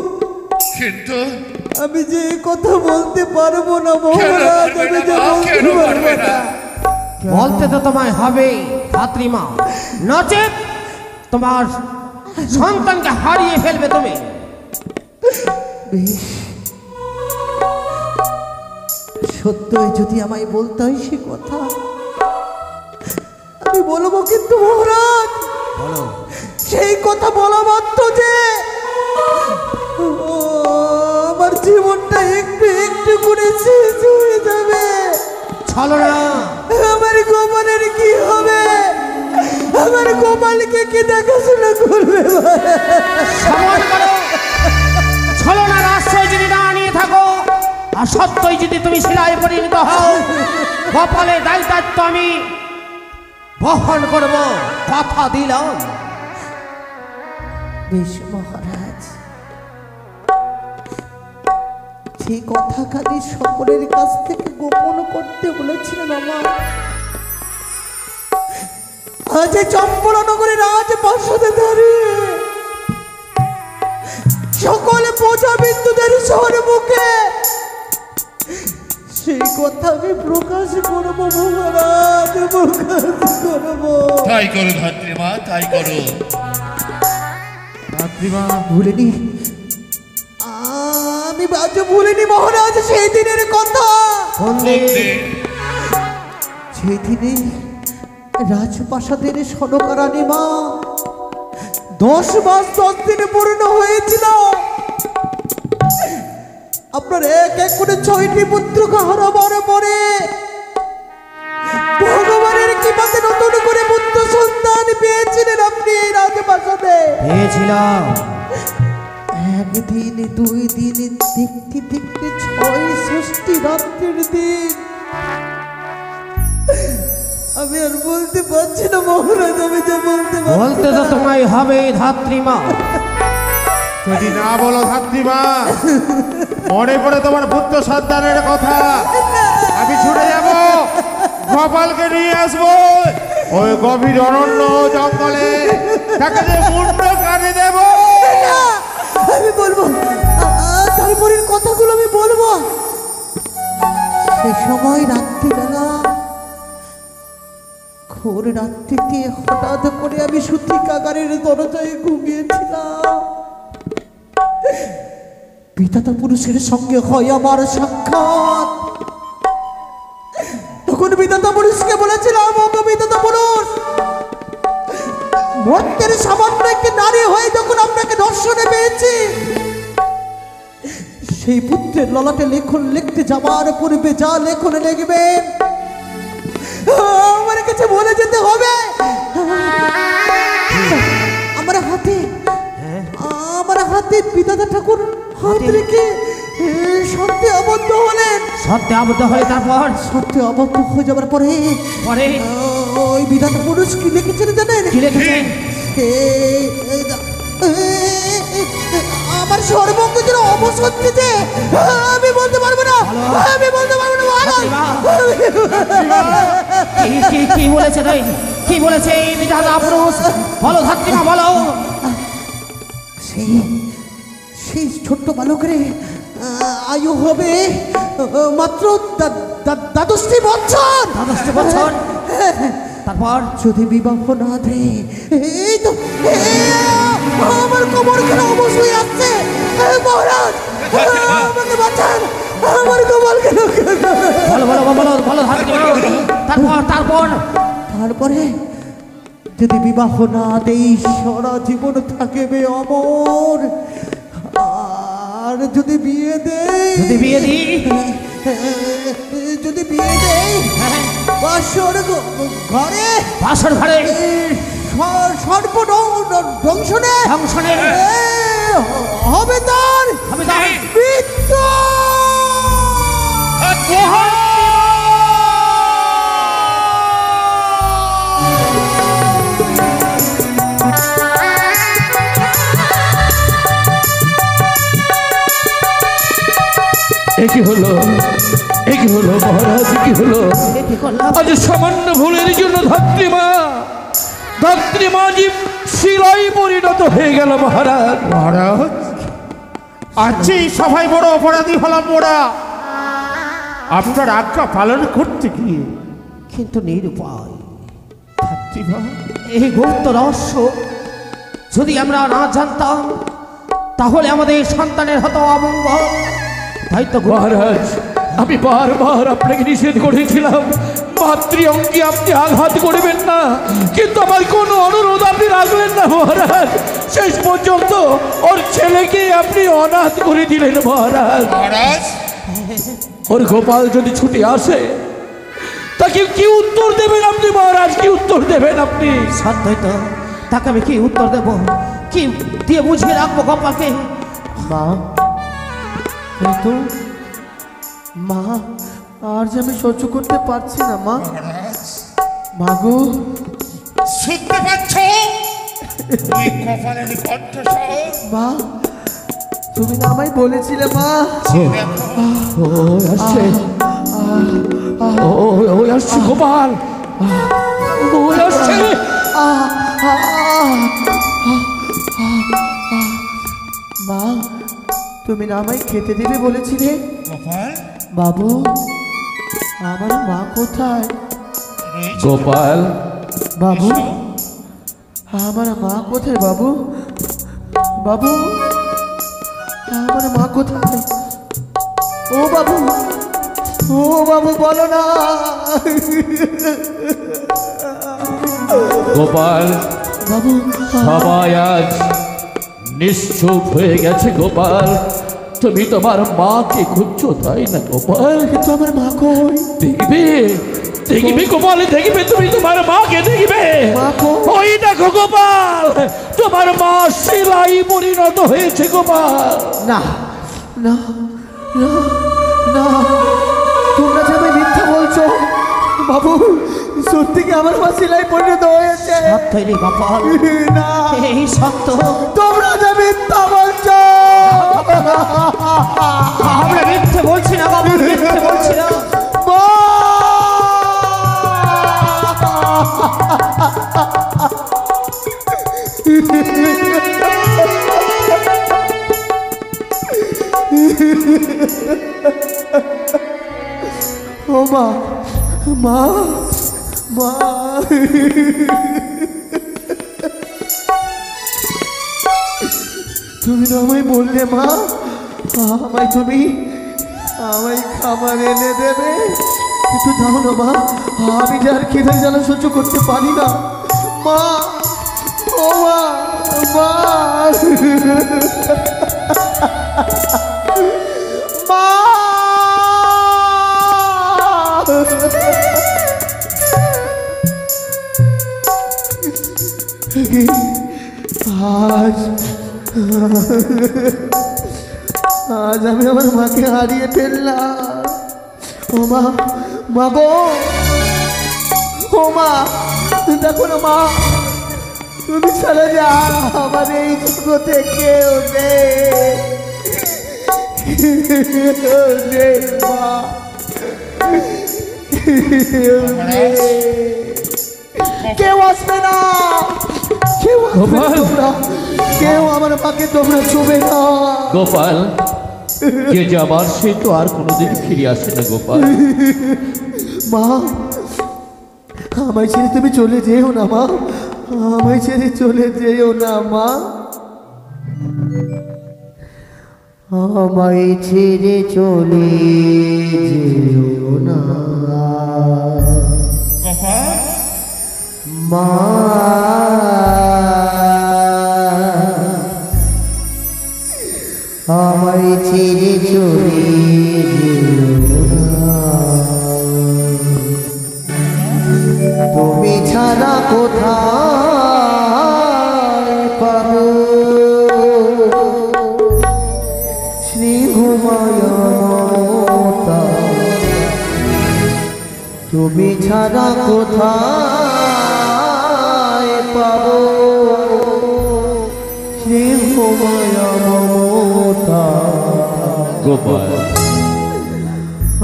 আমি যে এই কথা বলতে পারবো না কেন মহারাজ, পারবে আমি না যে মা? বলতে কেন পারবো পারবে না। না? বলতে তো তোমায় হবে ধাত্রীমা, নচেত তোমার সন্তানকে হারিয়ে ফেলবে তুমি। বেশ, সত্যই যদি আমায় বলতে হয় সে কথা আমি বলবো, কিন্তু মহারাজ সেই কথা বলা মাত্র যে আমার জীবনটা একটু একটু করে শেষ হয়ে যাবে। চলো না, আমার গোপালের কি হবে? আমার গোপালকে কি দেখাশোনা করবে? সময় করো। চলো না, রাষ্ট্রই যদি না নিয়ে থাকো আর সত্যই যদি তুমি শিলায় পরিণত হও, গোপালের দায়িত্ব আমি বহন করব, কথা দিলাম। বেশ মহারাজ, যে কথা খালি সকলের কাছ থেকে গোপন করতে বলেছিলেন আমার, আজ চম্পলনগরে রাজপ্রাসাদে দাঁড়িয়ে সকল প্রজা বিন্দুদের সম্মুখে সেই কথা আমি প্রকাশ করবো মহারাজ, প্রকাশ করবো। তাই করো ধাত্রীমা, তাই করো। ধাত্রীমা ভুলিনি, আমি আজ ভুলিনি মহারাজ সেই দিনের কথা। সেই দিনে রাজপ্রাসাদের সনকারানী মা 10 মাস 10 দিনে পূর্ণ হয়েছিল। আপনার এক এক করে 6টি পুত্রকে হারাবার পরে ভগবানের কৃপাতে নতুন করে পুত্র সন্তান পেয়েছিলেন আপনি এই রাজপ্রাসাদে। পেয়েছিলাম। একদিন 2 দিন দেখতে দেখতে 6ষষ্ঠী রাত্রির দিন। আমি আর বলতে পারছি না মহারাজ, আমি যে বলতে বলতে তো তোমায় হবে ধাত্রীমা। যদি না বলো ধাত্রীমা, মনে পড়ে তোমার পুত্র সন্তানের কথা, আমি ছুটে যাব, গোপালকে নিয়ে আসবো ওই গভীর অরণ্য জঙ্গলে, তাকে যে মুন্ড কাটে দেব। আমি বলবো, তারপরের কথাগুলো আমি বলবো। সে সময় রাত্রিবেলা, ঘোর রাত্রিতে হঠাৎ করে আমি সূতিকাগারের দরজায় ঘুমিয়েছিলাম। বিধাতা পুরুষের সঙ্গে হয় আমার সাক্ষাৎ। তখন বিধাতা পুরুষকে বলেছিলাম, ওগো বিধাতা পুরুষ, মর্তের সামান্য একটি নারী হয়ে যখন আপনাকে দর্শনে পেয়েছি, সেই পুত্রের ললাটে লেখন লিখতে যাবার পূর্বে যা লেখন লিখবেন আমার কাছে বলে যেতে হবে। আমার হাতে বিধাতা ঠাকুর হাত রেখে সত্যি আবদ্ধ হলেন। সত্যি আবদ্ধ হয়ে তারপর সত্যি আবদ্ধ হয়ে যাবার পরে ওই বিধাতা পুরুষ কি লিখেছেন জানেন? কি লিখেছেন? আমার সর্বঙ্গ যেন অবসর দিতে আমি বলতে পারবো না, আমি বলতে পারবো না। কি বলেছে তুই? কি বলেছে এই বিধাতা পুরুষ? বলো ধাত্রীমা বলো। সেই ছোট্ট বালকের আয়ু হবে মাত্র দ্বাদশটি বছর। দ্বাদশটি বছর? তারপর যদি বিবাহ না দেয়, এই তো আমার কোমর কেন অবশ্যই আসছে। মহারাজ আমাকে বাঁচান, আমার কোমর কেন। বলো বলো বলো বলো ধাত্রীমা। তারপরে যদি বিবাহ না দেই সারা জীবন থাকবে অমর। আর যদি বিয়ে দেই, যদি বিয়ে দেই বাসর ঘরে সর্প দংশনে হবে তার মৃত্যু। কি হলো মহারাজ? কি হলো? আজ সামান্য ভুলের জন্য ধাত্রীমা শিলাই পরিণত হয়ে গেল মহারাজ। মহারাজ আজ এই সভায় বড় অপরাধী হলাম ওরা আপনার আজ্ঞা পালন করতে গিয়ে, কিন্তু নিরুপায়। ধাত্রীমা এই গুপ্ত রহস্য যদি আমরা না জানতাম তাহলে আমাদের সন্তানের হতো অমঙ্গল। তাই তো মহারাজ আমি বারবার আপনাকে নিষেধ করেছিলাম মাতৃ অঙ্গে আপনি আঘাত করবেন না, কিন্তু আমার কোনো অনুরোধ আপনি রাখলেন না মহারাজ। শেষ পর্যন্ত ওর ছেলেকে আপনি অনাথ করে দিলেন মহারাজ। ওর গোপাল যদি ছুটে আসে তাকে কি উত্তর দেবেন আপনি মহারাজ? কি উত্তর দেবেন আপনি? সত্যই তো, তাকে আমি কি উত্তর দেব? কি দিয়ে বুঝিয়ে রাখবো গোপালকে? মা কিন্তু মা আর যে আমি সহ্য করতে পারছি না মা। মাগো শুনতে পাচ্ছ? ওই কপালের কণ্ঠস্বর। মা তুমি না আমায় বলেছিলে মা। আসছে গোপাল, আসছে। মা তুমি না আমায় খেতে দেবে বলেছিলে। গোপাল বাবু আমার মা কোথায়? গোপাল বাবু আমার মা কোথায়? বাবু বাবু আমার মা কোথায়? ও বাবু, ও বাবু বলো না। গোপাল বাবু সবাই আজ নিশ্চুপ হয়ে গেছে গোপাল। তুমি তোমার মাকে খুঁজছো তাই না গোপাল? কিন্তু আমার মা কই? দেখবে গোপাল, দেখবে তুমি তোমার মাকে দেখবে। ওই দেখো গোপাল, তোমার মা শিলাই পরিণত হয়েছে গোপাল। না না না না, তোমরা যে আমায় মিথ্যা বলছো। বাবু সত্যি কি আমার মা শিলাই পরিণত হয়েছে? সত্যই রে গোপাল, না এই সত্য। তোমরা যে মিথ্যা বলছো। আমরা মিথ্যে বলছি না বাবু, মিথ্যে বলছি না। ও মা মা মা, তুমি না আমায় বললে মা তুমি আমায় খাবার এনে দেবে। একটু দাও না মা, আমি যার খিদের জ্বালা সহ্য করতে পারি না মা। ও মা মা, মা আজ আমি আমার মাকে হারিয়ে ফেললাম। ও মা, মা গো, ও মা দেখো না মা, তুমি চলে যা, আমার এই জগতে কেউ নেই মা, কেউ আসবে না, কেউ আসবে না, তোমরা কেউ আমার মাকে তোমরা ছুবে না। গোপাল, যে যাবার সে তো আর কোনোদিন ফিরে আসে না গোপাল। মা আমায় ছেড়ে তুমি চলে যেও না মা, আমায় ছেড়ে চলে যেও না মা, আমায় ছেড়ে চলে যেও না মা, আমায় ছেড়ে চলে যেও না, তুমি ছাড়া কোথায় পাবো স্নেহ মায়া মমতা, তুমি ছাড়া কোথায় পাবো স্নেহ মায়া মমতা, গোপাল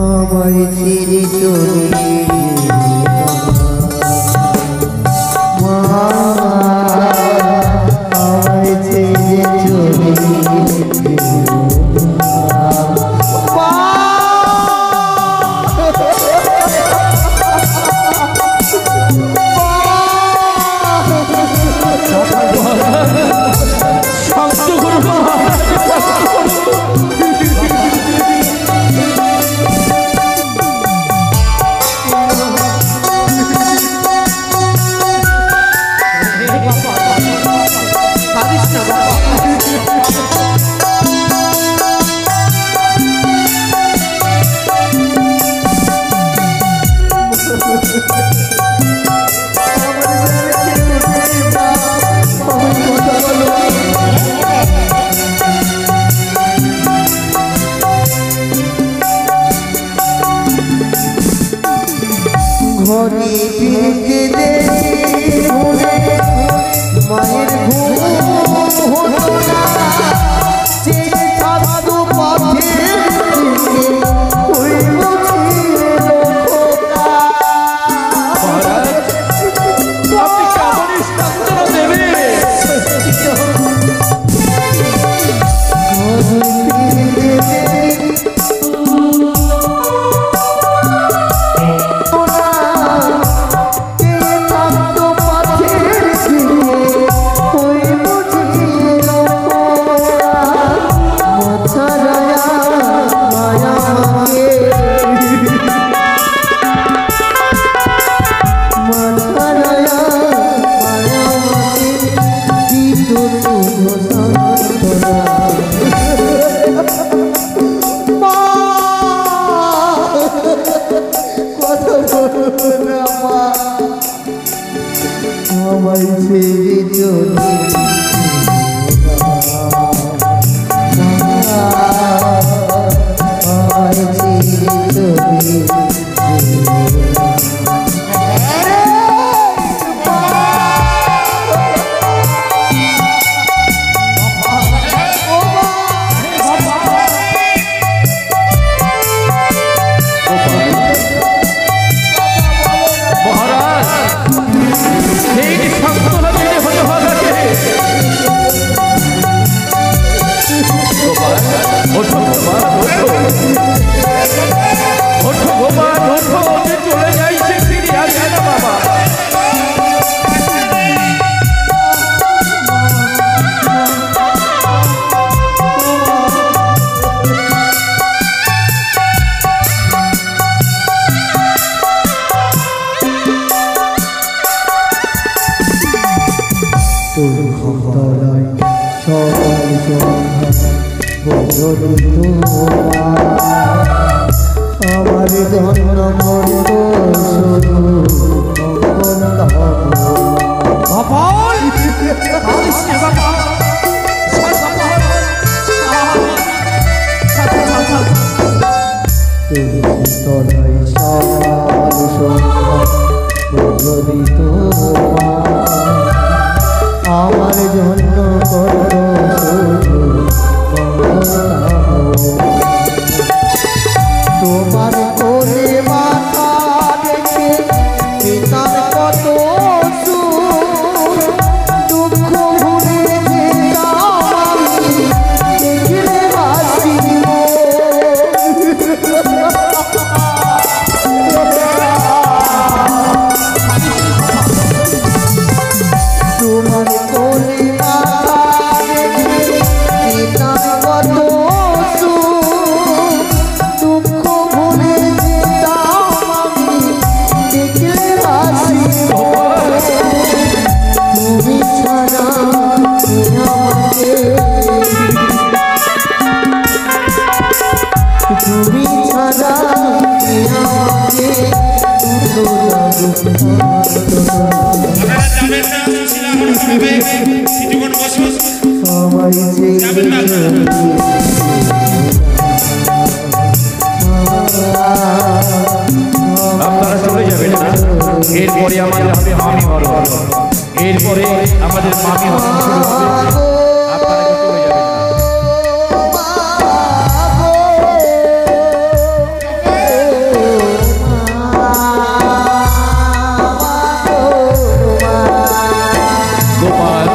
আমায় ছেড়ে চলে মা, আমায় ছেড়ে চলে ঘরে ফিরতে দেখি মায়ের ঘুম হতো না, চেয়ে থাকতো পথে ওই আমায় ছেড়ে চলে আমায় ছেড়ে চলে চলে যাই, সে ফিরে আসে না বাবা। তোর তলায় সকাল সন্ধ্যা আমার জন্য করব শুধু গোপাল কাঁদিস না গোপাল। আমার জন্য করব শুধু তোমার কোলে মাথা রেখে পিতার কত দুঃখ ভুলে যেতাম আমি দেখলে হাসিব। তোমার কোলে মাথা রেখে পিতার কত দুঃখ ভুলে যেতাম আমি দেখলে হাসিব। তুমি ছাড়া আমাকে, তুমি ছাড়া আমাকে আপনারা যাবেন না, শিলাহর হবে কিছুক্ষণ বসুন। সবাই যে যাবেন না আপনারা চলে যাবেন না, এরপরে আমাদের হবে মামি হরণ, এরপরে আমাদের মামি হরণ শুরু হবে। আপনারা কি চলে যাবেন না? গোপাল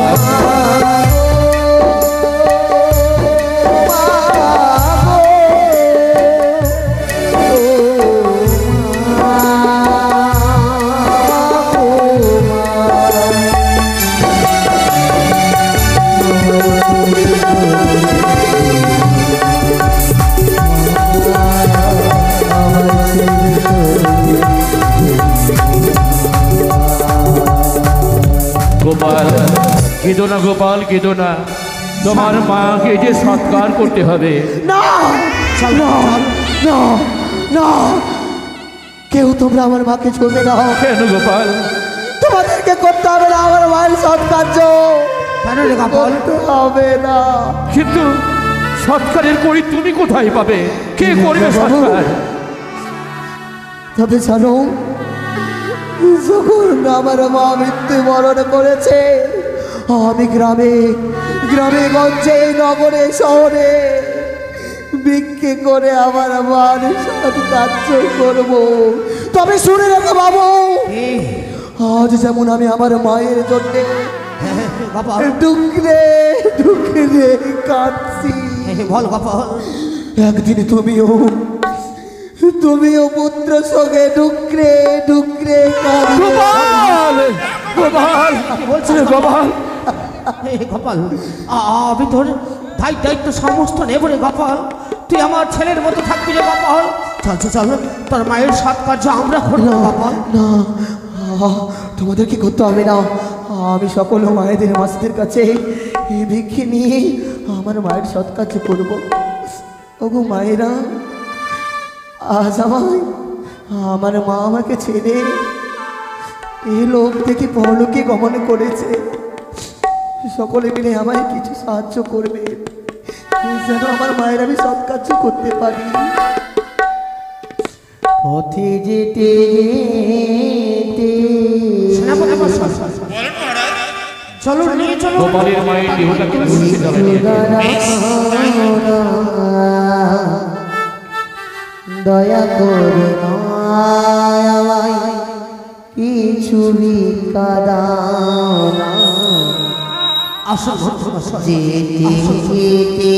গোপাল কেঁদো না, গোপাল কেঁদো না, তোমার মাকে যে সৎকার করতে হবে। না না না না, কেউ তোমরা আমার মাকে ছুঁবে না। কেন গোপাল? তোমাদেরকে করতে হবে না আমার মায়ের সৎকার্য। কেন রে গোপাল? করতে হবে না। কিন্তু সৎকারের করি তুমি কোথায় পাবে? কে করবে সৎকার? তবে জানো, যখন আমার মা মৃত্যুবরণ করেছে, আমি গ্রামে গ্রামে গঞ্জে নগরে শহরে ভিক্ষে করে আমার মার সৎকার্য করব। তবে শুনে রাখো বাবু, আজ যেমন আমি আমার মায়ের জন্য ডুকরে ডুকরে কাঁদছি, বল গোপাল। একদিন তুমিও পুত্র সঙ্গে ডুকরে ডুকরে কাঁদবে। গোপাল গোপাল কি বলছিস গোপাল? গোপাল, আমি তোর দায়িত্ব সমস্ত নেব রে গোপাল। তুই আমার ছেলের মতো থাকবি রে গোপাল। চল চল চল, তোর মায়ের সৎকার্য আমরা করবো গোপাল। না, তোমাদের কি করতে হবে না। আমি সকল মায়েদের মাসিদের কাছে এই ভিক্ষে নিয়ে আমার মায়ের সৎকার্য করবো। ওগো মায়েরা, আজ আমার মা আমাকে ছেড়ে এই লোক থেকে পরলোকে গমন করেছে। সকলে মিলে আমায় কিছু সাহায্য করবে, যেন আমার মায়ের আমি সৎকার্য করতে পারি। পথে যেতে বলেন মহারাজ। চলো নিয়ে চলো। গোপালের মায়ের দেহটাকে তুলসী তলায় নিয়ে যাও। দয়া করে আমায় কিছু ভিক্ষা দাও না। আসো যেতে যেতে